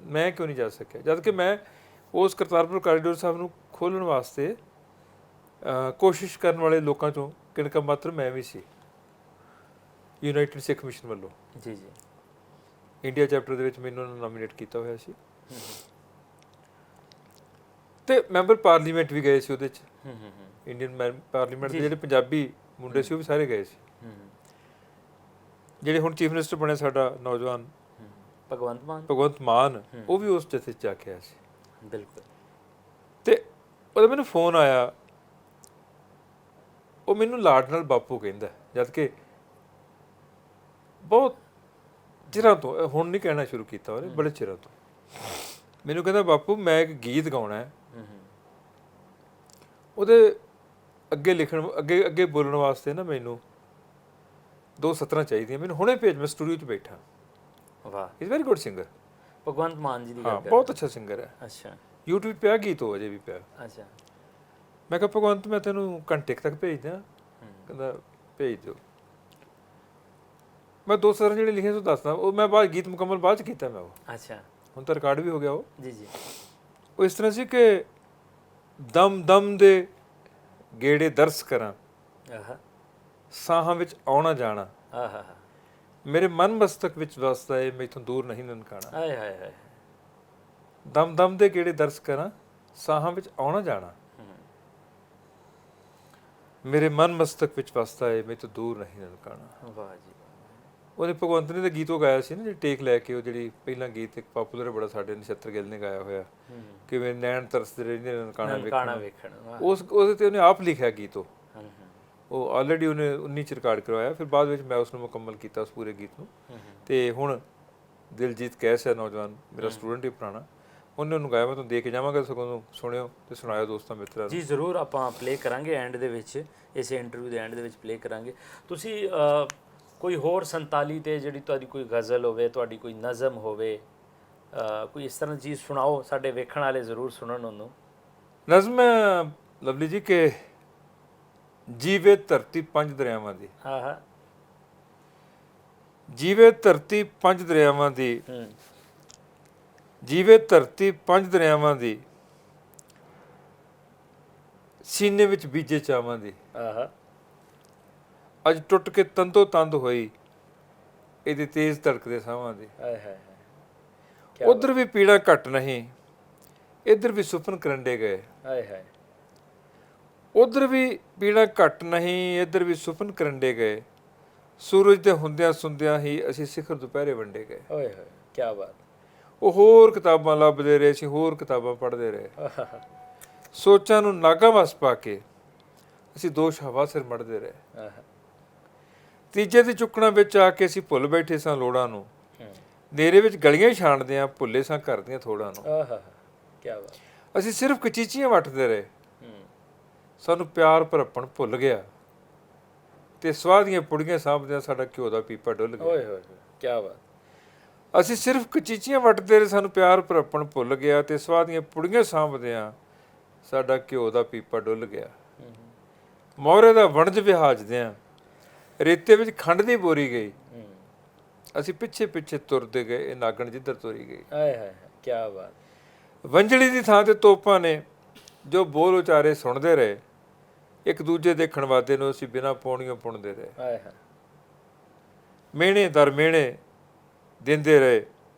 ਮੈਂ ਕਿਉਂ ਨਹੀਂ ਜਾ ਸਕਿਆ, ਜਦ ਕਿ ਮੈਂ ਉਸ ਕਰਤਾਰਪੁਰ ਕਾਰੀਡੋਰ ਸਾਹਿਬ ਨੂੰ ਖੋਲ੍ਹਣ ਵਾਸਤੇ ਕੋਸ਼ਿਸ਼ ਕਰਨ ਵਾਲੇ ਲੋਕਾਂ ਚੋਂ ਕਿਣਕਾ ਮਾਤਰ ਮੈਂ ਵੀ ਸੀ। ਯੂਨਾਈਟਿਡ ਸਿੱਖ ਮਿਸ਼ਨ ਵੱਲੋਂ ਜੀ ਇੰਡੀਆ ਚੈਪਟਰ ਦੇ ਵਿੱਚ ਮੈਨੂੰ ਨੋਮੀਨੇਟ ਕੀਤਾ ਹੋਇਆ ਸੀ, ਤੇ ਮੈਂਬਰ ਪਾਰਲੀਮੈਂਟ ਵੀ ਗਏ ਸੀ ਉਹਦੇ 'ਚ। ਇੰਡੀਅਨ ਪਾਰਲੀਮੈਂਟ ਦੇ ਜਿਹੜੇ ਪੰਜਾਬੀ ਮੁੰਡੇ ਸੀ ਉਹ ਵੀ ਸਾਰੇ ਗਏ ਸੀ। ਜਿਹੜੇ ਹੁਣ ਚੀਫ ਮਿਨਿਸਟਰ ਬਣੇ ਸਾਡਾ ਨੌਜਵਾਨ ਭਗਵੰਤ ਮਾਨ ਉਹ ਵੀ ਉਸ ਜਥੇ 'ਚ ਆ ਕੇ ਆਇਆ ਸੀ। ਬਿਲਕੁਲ। ਤੇ ਉਹਦਾ ਮੈਨੂੰ ਫੋਨ ਆਇਆ, ਉਹ ਮੈਨੂੰ ਲਾਡ ਨਾਲ ਬਾਪੂ ਕਹਿੰਦਾ, ਜਦ ਕਿ ਬਹੁਤ ਚਿਰਾਂ ਤੋਂ, ਹੁਣ ਨਹੀਂ ਕਹਿਣਾ ਸ਼ੁਰੂ ਕੀਤਾ ਉਹਨੇ, ਬੜੇ ਚਿਰਾਂ ਤੋਂ ਮੈਨੂੰ ਕਹਿੰਦਾ ਬਾਪੂ ਮੈਂ ਇੱਕ ਗੀਤ ਗਾਉਣਾ ਹੈ, ਉਹਦੇ ਅੱਗੇ ਲਿਖਣ ਅੱਗੇ ਬੋਲਣ ਵਾਸਤੇ ਨਾ ਮੈਨੂੰ 2 ਸਤਰਾਂ ਚਾਹੀਦੀਆਂ, ਮੈਨੂੰ ਹੁਣੇ ਭੇਜ, ਮੈਂ ਸਟੂਡੀਓ 'ਚ ਬੈਠਾ। ਵਾਹ, is very good singer. Bhagwant Mann ji ਦੀ ਹਾਂ, ਬਹੁਤ ਅੱਛਾ ਸਿੰਗਰ ਹੈ। ਅੱਛਾ, YouTube ਪਿਆ ਗੀਤ, ਉਹ ਅਜੇ ਵੀ ਪਿਆ। ਅੱਛਾ। ਮੈਂ ਕਿਹਾ ਭਗਵੰਤ ਮੈਂ ਤੈਨੂੰ ਘੰਟੇ ਤੱਕ ਭੇਜ ਦਿਆਂ? ਕਹਿੰਦਾ ਭੇਜ ਦਿਓ। ਮੈਂ 2 ਸਤਰਾਂ ਜਿਹੜੇ ਲਿਖੇ ਸੋ ਦੱਸਦਾ, ਉਹ ਮੈਂ ਬਾਅਦ ਗੀਤ ਮੁਕੰਮਲ ਬਾਅਦ 'ਚ ਕੀਤਾ ਮੈਂ ਉਹ। ਅੱਛਾ। ਹੁਣ ਤਾਂ ਰਿਕਾਰਡ ਵੀ ਹੋ ਗਿਆ ਉਹ। ਜੀ। ਉਹ ਇਸ ਤਰ੍ਹਾਂ ਸੀ ਕਿ ਦਮ ਦੇ ਗੇੜੇ ਦਰਸ ਕਰਾਂ, ਸਾਹਾਂ ਵਿੱਚ ਆਉਣਾ ਜਾਣਾ, ਮੇਰੇ ਮਨ ਮਸਤਕ ਵਿੱਚ ਵਸਦਾ ਏ, ਮੈਥੋਂ ਦੂਰ ਨਹੀਂ ਨਨਕਾਣਾ। ਹਾਏ ਹਾਏ ਹਾਏ। ਦਮ ਦੇ ਗੇੜੇ ਦਰਸ ਕਰਾਂ, ਸਾਹਾਂ ਵਿੱਚ ਆਉਣਾ ਜਾਣਾ, ਮੇਰੇ ਮਨ ਮਸਤਕ ਵਿੱਚ ਵਸਦਾ ਏ, ਮੈਥੋਂ ਦੂਰ ਨਹੀਂ ਨਨਕਾਣਾ। ਵਾਹ ਜੀ। ਉਹਨੇ ਭਗਵੰਤ ਨੇ ਤਾਂ ਗੀਤ ਉਹ ਗਾਇਆ ਸੀ ਨਾ, ਜਿਹੜੀ ਟੇਕ ਲੈ ਕੇ, ਉਹ ਜਿਹੜੀ ਪਹਿਲਾਂ ਗੀਤ ਇੱਕ ਪਾਪੂਲਰ ਬੜਾ ਸਾਡੇ ਨਛੱਤਰ ਗਿੱਲ ਨੇ ਗਾਇਆ ਹੋਇਆ, ਕਿਵੇਂ ਨੈਣ ਤਰਸਦੇ ਰਹਿੰਦੇ ਨਨਕਾਣਾ ਵੇਖਣ। ਉਹਦੇ ਤੇ ਉਹਨੇ ਆਪ ਲਿਖਿਆ ਗੀਤ। ਉਹ ਆਲਰੇਡੀ ਉਹਨੇ 19 ਚ ਰਿਕਾਰਡ ਕਰਵਾਇਆ, ਫਿਰ ਬਾਅਦ ਵਿੱਚ ਮੈਂ ਉਸ ਨੂੰ ਮੁਕੰਮਲ ਕੀਤਾ ਉਸ ਪੂਰੇ ਗੀਤ ਨੂੰ। ਤੇ ਹੁਣ ਦਿਲਜੀਤ ਕੈਸ ਹੈ ਨੌਜਵਾਨ, ਮੇਰਾ ਸਟੂਡੈਂਟ ਹੀ ਪੁਰਾਣਾ, ਉਹਨੇ ਉਹਨੂੰ ਗਾਇਆ, ਮੈਂ ਤੁਹਾਨੂੰ ਦੇ ਕੇ ਜਾਵਾਂਗਾ, ਸਗੋਂ ਸੁਣਿਓ ਤੇ ਸੁਣਾਇਓ ਦੋਸਤਾਂ ਮਿੱਤਰਾਂ ਨੂੰ। ਜੀ ਜ਼ਰੂਰ, ਆਪਾਂ ਪਲੇ ਕਰਾਂਗੇ ਐਂਡ ਦੇ ਵਿੱਚ, ਇਸ ਇੰਟਰਵਿਊ ਦੇ ਐਂਡ ਦੇ ਵਿੱਚ ਪਲੇ ਕਰਾਂਗੇ। ਤੁਸੀਂ ਕੋਈ ਹੋਰ 47 ਤੇ ਜਿਹੜੀ ਤੁਹਾਡੀ ਕੋਈ ਗਜ਼ਲ ਹੋਵੇ, ਤੁਹਾਡੀ ਕੋਈ ਨਜ਼ਮ ਹੋਵੇ, ਕੋਈ ਇਸ ਤਰ੍ਹਾਂ ਚੀਜ਼ ਸੁਣਾਓ, ਸਾਡੇ ਵੇਖਣ ਵਾਲੇ ਜ਼ਰੂਰ ਸੁਣਨ ਉਹਨੂੰ। ਨਜ਼ਮ ਲਵਲੀ ਜੀ ਕਿ ਜੀਵੇ ਧਰਤੀ 5 ਦਰਿਆਵਾਂ ਦੀ। ਹਾਂ। ਜੀਵੇ ਧਰਤੀ 5 ਦਰਿਆਵਾਂ ਦੀ, ਜੀਵੇ ਧਰਤੀ 5 ਦਰਿਆਵਾਂ ਦੀ, ਸੀਨੇ ਵਿੱਚ ਬੀਜੇ ਚਾਵਾਂ ਦੀ। ਅੱਜ ਟੁੱਟ ਕੇ ਤੰਦੋ ਤੰਦ ਹੋਈ, ਇਹਦੇ ਤੇਜ਼ ਧੜਕਦੇ ਸਾਹਾਂ ਦੀ। ਉਧਰ ਵੀ ਪੀੜਾ ਘੱਟ ਨਹੀਂ, ਇੱਧਰ ਵੀ ਸੁਪਨ ਕਰੰਡੇ ਗਏ। ਉਧਰ ਵੀ ਪੀੜਾ ਘੱਟ ਨਹੀਂ, ਇੱਧਰ ਵੀ ਸੁਪਨ ਕਰੰਡੇ ਗਏ, ਸੂਰਜ ਦੇ ਹੁੰਦਿਆਂ ਸੁੰਦਿਆਂ ਹੀ ਅਸੀਂ ਸਿਖਰ ਦੁਪਹਿਰੇ ਵੰਡੇ ਗਏ। ਓਏ ਹੋਏ, ਕੀ ਬਾਤ। ਉਹ ਹੋਰ ਕਿਤਾਬਾਂ ਲੱਭਦੇ ਰਹੇ ਸੀ, ਹੋਰ ਕਿਤਾਬਾਂ ਪੜ੍ਹਦੇ ਰਹੇ, ਸੋਚਾਂ ਨੂੰ ਨਾਗਾ ਵਸ ਪਾ ਕੇ ਅਸੀਂ ਦੋਸ਼ ਹਵਾ ਸਿਰ ਮੜਦੇ ਰਹੇ। ਤੀਜੇ ਦੀ ਚੁੱਕਣਾ ਵਿੱਚ ਆ ਕੇ ਅਸੀਂ ਭੁੱਲ ਬੈਠੇ ਸਾਂ ਲੋੜਾਂ ਨੂੰ, ਨੇਰੇ ਵਿੱਚ ਗਲੀਆਂ ਛਾਣਦੇ ਆ, ਭੁੱਲੇ ਸਾਂ ਘਰ ਦੀਆਂ ਥੋੜਾਂ ਨੂੰ। ਕੀ ਬਾਤ। ਅਸੀਂ ਸਿਰਫ ਕਚੀਚੀਆਂ ਵੱਟਦੇ ਰਹੇ, ਸਾਨੂੰ ਪਿਆਰ ਭਰਪਣ ਭੁੱਲ ਗਿਆ, ਤੇ ਸਵਾਹ ਦੀਆਂ ਪੁੜੀਆਂ ਸਾਂਭਦਿਆਂ ਸਾਡਾ ਘਿਓ ਦਾ ਪੀਪਾ ਡੁੱਲ ਗਿਆ। ਓਏ ਹੋਏ, ਕੀ ਬਾਤ। ਅਸੀਂ ਸਿਰਫ ਕਚੀਚੀਆਂ ਵੱਟਦੇ ਰਹੇ, ਸਾਨੂੰ ਪਿਆਰ ਭਰਪਣ ਭੁੱਲ ਗਿਆ, ਤੇ ਸਵਾਹ ਦੀਆਂ ਪੁੜੀਆਂ ਸਾਂਭਦਿਆਂ ਸਾਡਾ ਘਿਓ ਦਾ ਪੀਪਾ ਡੁੱਲ ਗਿਆ। ਮੋਹਰੇ ਦਾ ਵਣਜ ਵਿਹਾਜਦਿਆਂ ਰੇਤੇ ਵਿੱਚ ਖੰਡ ਦੀ ਬੋਰੀ ਗਈ, ਅਸੀਂ ਪਿੱਛੇ ਪਿੱਛੇ ਤੁਰਦੇ ਗਏ, ਇਹ ਨਾਗਣ ਜਿੱਧਰ ਤੁਰੀ ਗਈ। ਹਾਏ ਹਾਏ, ਕੀ ਬਾਤ। ਵੰਜਲੀ ਦੀ ਥਾਂ ਤੇ ਤੋਪਾਂ ਨੇ ਜੋ ਬੋਲ ਉਚਾਰੇ ਸੁਣਦੇ ਰਹੇ, ਇੱਕ ਦੂਜੇ ਦੇ ਖਣਵਾਦੇ ਨੂੰ ਅਸੀਂ ਬਿਨਾਂ ਪੌਣੀਆਂ ਪੁਣਦੇ ਰਹੇ। ਹਾਏ ਹਾਏ। ਮਿਹਣੇ ਦਰ ਮਿਹਣੇ ਦਿੰਦੇ ਰਹੇ,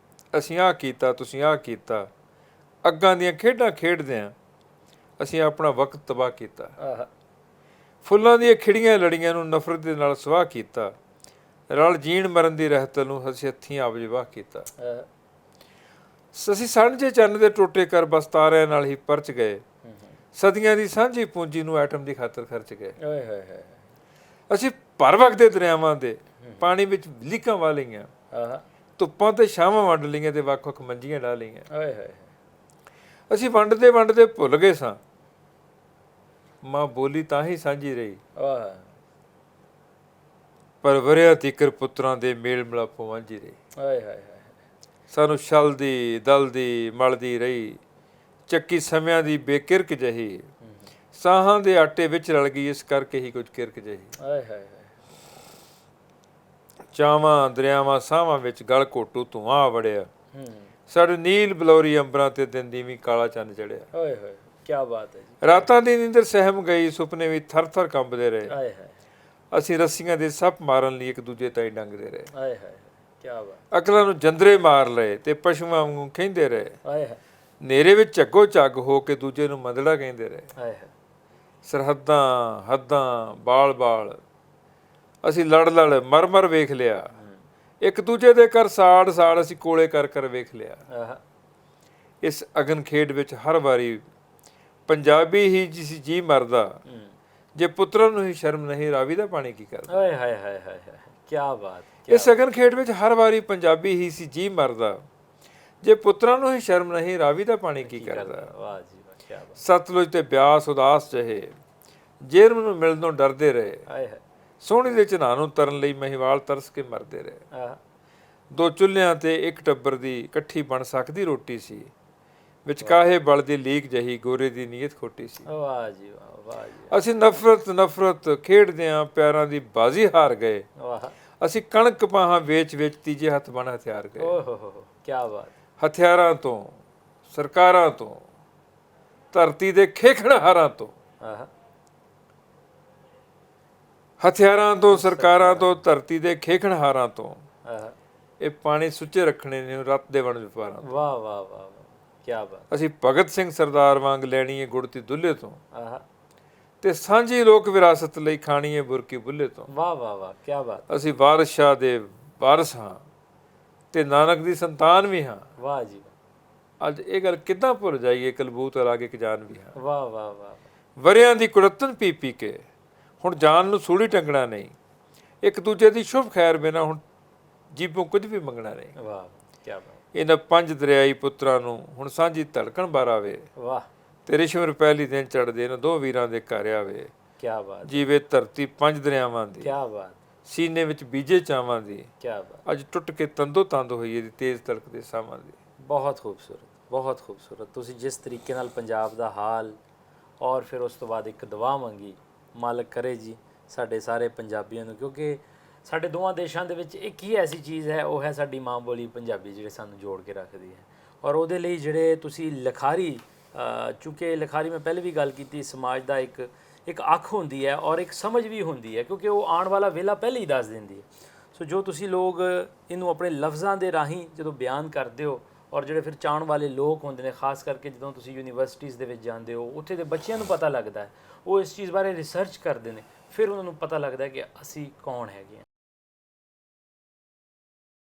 ਅਸੀਂ ਆਹ ਕੀਤਾ, ਤੁਸੀਂ ਆਹ ਕੀਤਾ, ਅੱਗਾਂ ਦੀਆਂ ਖੇਡਾਂ ਖੇਡਦਿਆਂ ਅਸੀਂ ਆਪਣਾ ਵਕਤ ਤਬਾਹ ਕੀਤਾ। ਫੁੱਲਾਂ ਦੀਆਂ ਖਿੜੀਆਂ ਲੜੀਆਂ ਨੂੰ ਨਫ਼ਰਤ ਦੇ ਨਾਲ ਸਵਾਹ ਕੀਤਾ, ਰਲ ਜੀਣ ਮਰਨ ਦੀ ਰਹਿਤ ਨੂੰ ਅਸੀਂ ਹੱਥੀਂ ਆਬਜਵਾਹ ਕੀਤਾ। ਅਸੀਂ ਸਾਂਝੇ ਚੰਨ ਦੇ ਟੋਟੇ ਕਰ ਬਸ ਤਾਰਿਆਂ ਨਾਲ ਹੀ ਪਰਚ ਗਏ, ਸਦੀਆਂ ਦੀ ਸਾਂਝੀ ਪੂੰਜੀ ਨੂੰ ਐਟਮ ਦੀ ਖਾਤਰ ਖਰਚ ਗਏ। ਅਸੀਂ ਭਰ ਵਗਦੇ ਦਰਿਆਵਾਂ ਦੇ ਪਾਣੀ ਵਿੱਚ ਲੀਕਾਂ ਵਾਹ ਲਈਆਂ, ਧੁੱਪਾਂ ਤੇ ਛਾਵਾਂ ਵੰਡ ਲਈਆਂ, ਤੇ ਵੱਖ-ਵੱਖ ਮੰਜੀਆਂ ਢਾਹ ਲਈਆਂ। ਅਸੀਂ ਵੰਡਦੇ ਵੰਡਦੇ ਭੁੱਲ ਗਏ ਸਾਂ, ਮਾਂ ਬੋਲੀ ਤਾਂ ਹੀ ਸਾਂਝੀ ਰਹੀ, ਪਰ ਵਰਿਆ ਤੀਕਰ ਪੁੱਤਰਾਂ ਦੇ ਮੇਲ ਮਿਲਾਪੋਂ ਵਾਂਝੀ ਰਹੀ। ਸਾਨੂੰ ਛਲਦੀ ਦਲਦੀ ਮਲਦੀ ਰਹੀ, ਚੱਕੀ ਸਮਿਆਂ ਦੀ ਬੇਕਿਰਕ ਜਹੀ, ਸਾਹਾਂ ਦੇ ਆਟੇ ਵਿੱਚ ਰਲ ਗਈ, ਇਸ ਕਰਕੇ ਹੀ ਕੁਝ ਕਿਰਕ ਜਹੀ। ਚਾਵਾਂ ਦਰਿਆਵਾਂ ਸਾਵਾਂ ਵਿੱਚ ਗਲ ਘੋਟੂ ਧੂਆਂ ਵੜਿਆ, ਸਾਡੇ ਨੀਲ ਬਲੌਰੀ ਅੰਬਰਾਂ ਤੇ ਦਿਨ ਦੀਵੀਂ ਕਾਲਾ ਚੰਨ ਚੜਿਆ। ਕੀ ਬਾਤ ਹੈ ਜੀ। ਰਾਤਾਂ ਦੀ ਨੀਂਦਰ ਸਹਿਮ ਗਈ, ਸੁਪਨੇ ਵੀ ਥਰ ਥਰ ਕੰਬਦੇ ਰਹੇ, ਅਸੀਂ ਰੱਸੀਆਂ ਦੇ ਸੱਪ ਮਾਰਨ ਲਈ ਇੱਕ ਦੂਜੇ ਤਾਈਂ ਡੰਗਦੇ ਰਹੇ। ਕੀ ਬਾਤ। ਅਕਲਾਂ ਨੂੰ ਜੰਦਰੇ ਮਾਰ ਲਏ ਤੇ ਪਸ਼ੂਆਂ ਵਾਂਗੂ ਕਹਿੰਦੇ ਰਹੇ, ਨੇਰੇ ਵਿੱਚ ਝੱਗੋ ਝੱਗ ਹੋ ਕੇ ਦੂਜੇ ਨੂੰ ਮੰਦੜਾ ਕਹਿੰਦੇ ਰਹੇ। ਸਰਹੱਦਾਂ ਹੱਦਾਂ ਬਾਲ ਬਾਲ ਅਸੀਂ ਲੜ ਲੜ ਮਰ ਮਰ ਵੇਖ ਲਿਆ, ਇੱਕ ਦੂਜੇ ਦੇ ਕਰ ਸਾੜ ਸਾੜ ਅਸੀਂ ਕੋਲੇ ਕਰ ਕਰ ਵੇਖ ਲਿਆ। ਆਹਾ ਇਸ ਅਗਨ ਖੇਡ ਵਿੱਚ ਹਰ ਵਾਰੀ ਪੰਜਾਬੀ ਹੀ ਜੀ ਮਰਦਾ, ਜੇ ਪੁੱਤਰਾਂ ਨੂੰ ਹੀ ਸ਼ਰਮ ਨਹੀਂ ਰਾਵੀ ਦਾ ਪਾਣੀ ਕੀ ਕਰਦਾ। ਓਏ ਹਾਏ ਹਾਏ ਹਾਏ ਹਾਏ, ਕੀ ਬਾਤ। ਇਸ ਅਗਨ ਖੇਡ ਵਿੱਚ ਹਰ ਵਾਰੀ ਪੰਜਾਬੀ ਹੀ ਸੀ ਜੀ ਮਰਦਾ, ਜੇ ਪੁੱਤਰਾਂ ਨੂੰ ਹੀ ਸ਼ਰਮ ਨਹੀਂ ਰਾਵੀ ਦਾ ਪਾਣੀ ਕੀ ਕਰਦਾ। ਵਾਹ ਜੀ ਵਾਹ, ਕੀ ਬਾਤ। ਸਤਲੁਜ ਤੇ ਬਿਆਸ ਉਦਾਸ ਚਹੇ, ਜੇਰਮ ਨੂੰ ਮਿਲਣੋਂ ਡਰਦੇ ਰਹੇ, ਹਾਏ ਹਾਏ। ਸੋਹਣੀ ਦੇ ਚਨਾਹ ਨੂੰ ਤਰਨ ਲਈ ਮਹੀਵਾਲ ਤਰਸ ਕੇ ਮਰਦੇ ਰਹੇ। ਆਹਾ ਦੋ ਚੁੱਲ੍ਹਿਆਂ ਤੇ ਇੱਕ ਟੱਬਰ ਦੀ ਇਕੱਠੀ ਬਣ ਸਕਦੀ ਰੋਟੀ ਸੀ, ਵਿੱਚ ਕਾਹੇ ਬਲ ਦੀ ਲੀਕ ਜਹੀ ਗੋਰੇ ਦੀ ਨੀਅਤ ਖੋਟੀ ਸੀ। ਵਾਹ ਜੀ ਵਾਹ, ਵਾਹ ਜੀ ਅਸੀਂ ਨਫ਼ਰਤ ਖੇਡਦਿਆਂ ਪਿਆਰਾਂ ਦੀ ਬਾਜ਼ੀ ਹਾਰ ਗਏ, ਵਾਹ। ਅਸੀਂ ਕਣਕ ਪਾਹਾਂ ਵੇਚ ਤੀਜੇ ਹੱਥ ਬਣ ਹਥਿਆਰ ਗਏ। ਓਹ ਹੋ ਕੀ ਬਾਤ। ਹਥਿਆਰਾਂ ਤੋਂ, ਸਰਕਾਰਾਂ ਤੋਂ, ਧਰਤੀ ਦੇ ਖੇਖਣਹਾਰਾਂ ਤੋਂ, ਆਹਾ ਹਥਿਆਰਾਂ ਤੋਂ, ਸਰਕਾਰਾਂ ਤੋਂ, ਧਰਤੀ ਦੇ ਖੇਖਣਹਾਰਾਂ ਤੋਂ ਆਹਾ ਇਹ ਪਾਣੀ ਸੁੱਚੇ ਰੱਖਣੇ ਨੇ ਰੱਤ ਦੇ ਵਣ ਵਪਾਰਾਂ ਤੋਂ। ਵਾਹ ਵਾਹ ਵਾਹ ਵਾਹ, ਕੀ ਬਾਤ। ਅਸੀਂ ਭਗਤ ਸਿੰਘ ਸਰਦਾਰ ਵਾਂਗ ਲੈਣੀ ਏ ਗੁੜਤੀ ਦੁੱਲੇ ਤੋਂ, ਆਹਾ ਤੇ ਸਾਂਝੀ ਲੋਕ ਵਿਰਾਸਤ ਲਈ ਖਾਣੀ ਏ ਬੁਰਕੀ ਬੁੱਲੇ ਤੋਂ। ਵਾਹ ਵਾਹ ਵਾਹ, ਕੀ ਬਾਤ। ਅਸੀਂ ਵਾਰਿਸ ਸ਼ਾਹ ਦੇ ਵਾਰਿਸ ਹਾਂ ਤੇ ਨਾਨਕ ਦੀ ਸੰਤਾਨ ਵੀ ਹਾਂ। ਵਾਹ ਜੀ ਅੱਜ ਇਹ ਗੱਲ ਕਿੱਦਾਂ ਭੁੱਲ ਜਾਈਏ, ਕਲਬੂਤ ਲਾਗੇ ਇੱਕ ਜਾਨ ਵੀ ਹਾਂ। ਵਾਹ ਵਾਹ ਵਾਹ। ਵਰਿਆਂ ਦੀ ਕੁੜੱਤਨ ਪੀ ਪੀ ਕੇ ਹੁਣ ਜਾਨ ਨੂੰ ਸੂਲੀ ਟੰਗਣਾ ਨਹੀਂ, ਇੱਕ ਦੂਜੇ ਦੀ ਸ਼ੁਭ ਖੈਰ ਬਿਨਾਂ ਹੁਣ ਜੀਭੋਂ ਕੁਝ ਵੀ ਮੰਗਣਾ ਨਹੀਂ। ਵਾਹ ਕੀ ਬਾਤ। ਇਹਨਾਂ ਪੰਜ ਦਰਿਆਈ ਪੁੱਤਰਾਂ ਨੂੰ ਹੁਣ ਸਾਂਝੀ ਧੜਕਣ ਬਾਰ ਆਵੇ, ਵਾਹ ਤੇ ਰਿਸ਼ਵਰ ਪਹਿਲੀ ਦਿਨ ਚੜਦੇ ਇਹਨਾਂ ਦੋ ਵੀਰਾਂ ਦੇ ਘਰ ਆਵੇ। ਕੀ ਬਾਤ, ਜੀਵੇ ਧਰਤੀ ਪੰਜ ਦਰਿਆਵਾਂ ਦੀ, ਕੀ ਬਾਤ, ਸੀਨੇ ਵਿੱਚ ਬੀਜੇ ਚਾਵਾਂ ਦੀ, ਕੀ ਬਾਤ। ਅੱਜ ਟੁੱਟ ਕੇ ਤੰਦੋ ਤੰਦ ਹੋਈ ਇਹਦੀ ਤੇਜ਼ ਧੜਕਦੇ ਸਾਵਾਂ ਦੀ। ਬਹੁਤ ਖੂਬਸੂਰਤ, ਬਹੁਤ ਖੂਬਸੂਰਤ। ਤੁਸੀਂ ਜਿਸ ਤਰੀਕੇ ਨਾਲ ਪੰਜਾਬ ਦਾ ਹਾਲ ਔਰ ਫਿਰ ਉਸ ਤੋਂ ਬਾਅਦ ਇੱਕ ਦੁਆ ਮੰਗੀ, ਮਾਲਕ ਕਰੇ ਜੀ ਸਾਡੇ ਸਾਰੇ ਪੰਜਾਬੀਆਂ ਨੂੰ, ਕਿਉਂਕਿ ਸਾਡੇ ਦੋਵਾਂ ਦੇਸ਼ਾਂ ਦੇ ਵਿੱਚ ਇੱਕ ਹੀ ਐਸੀ ਚੀਜ਼ ਹੈ, ਉਹ ਹੈ ਸਾਡੀ ਮਾਂ ਬੋਲੀ ਪੰਜਾਬੀ, ਜਿਹੜੇ ਸਾਨੂੰ ਜੋੜ ਕੇ ਰੱਖਦੀ ਹੈ। ਔਰ ਉਹਦੇ ਲਈ ਜਿਹੜੇ ਤੁਸੀਂ ਲਿਖਾਰੀ, ਚੂੰਕਿ ਲਿਖਾਰੀ ਮੈਂ ਪਹਿਲੇ ਵੀ ਗੱਲ ਕੀਤੀ, ਸਮਾਜ ਦਾ ਇੱਕ ਅੱਖ ਹੁੰਦੀ ਹੈ ਔਰ ਇੱਕ ਸਮਝ ਵੀ ਹੁੰਦੀ ਹੈ, ਕਿਉਂਕਿ ਉਹ ਆਉਣ ਵਾਲਾ ਵੇਲਾ ਪਹਿਲੇ ਹੀ ਦੱਸ ਦਿੰਦੀ ਹੈ। ਸੋ ਜੋ ਤੁਸੀਂ ਲੋਕ ਇਹਨੂੰ ਆਪਣੇ ਲਫ਼ਜ਼ਾਂ ਦੇ ਰਾਹੀਂ ਜਦੋਂ ਬਿਆਨ ਕਰਦੇ ਹੋ, ਔਰ ਜਿਹੜੇ ਫਿਰ ਚਾਹਣ ਵਾਲੇ ਲੋਕ ਹੁੰਦੇ ਨੇ, ਖਾਸ ਕਰਕੇ ਜਦੋਂ ਤੁਸੀਂ ਯੂਨੀਵਰਸਿਟੀਜ਼ ਦੇ ਵਿੱਚ ਜਾਂਦੇ ਹੋ, ਉੱਥੇ ਦੇ ਬੱਚਿਆਂ ਨੂੰ ਪਤਾ ਲੱਗਦਾ ਹੈ, ਉਹ ਇਸ ਚੀਜ਼ ਬਾਰੇ ਰਿਸਰਚ ਕਰਦੇ ਨੇ, ਫਿਰ ਉਹਨਾਂ ਨੂੰ ਪਤਾ ਲੱਗਦਾ ਹੈ ਕਿ ਅਸੀਂ ਕੌਣ ਹੈਗੇ ਹਾਂ।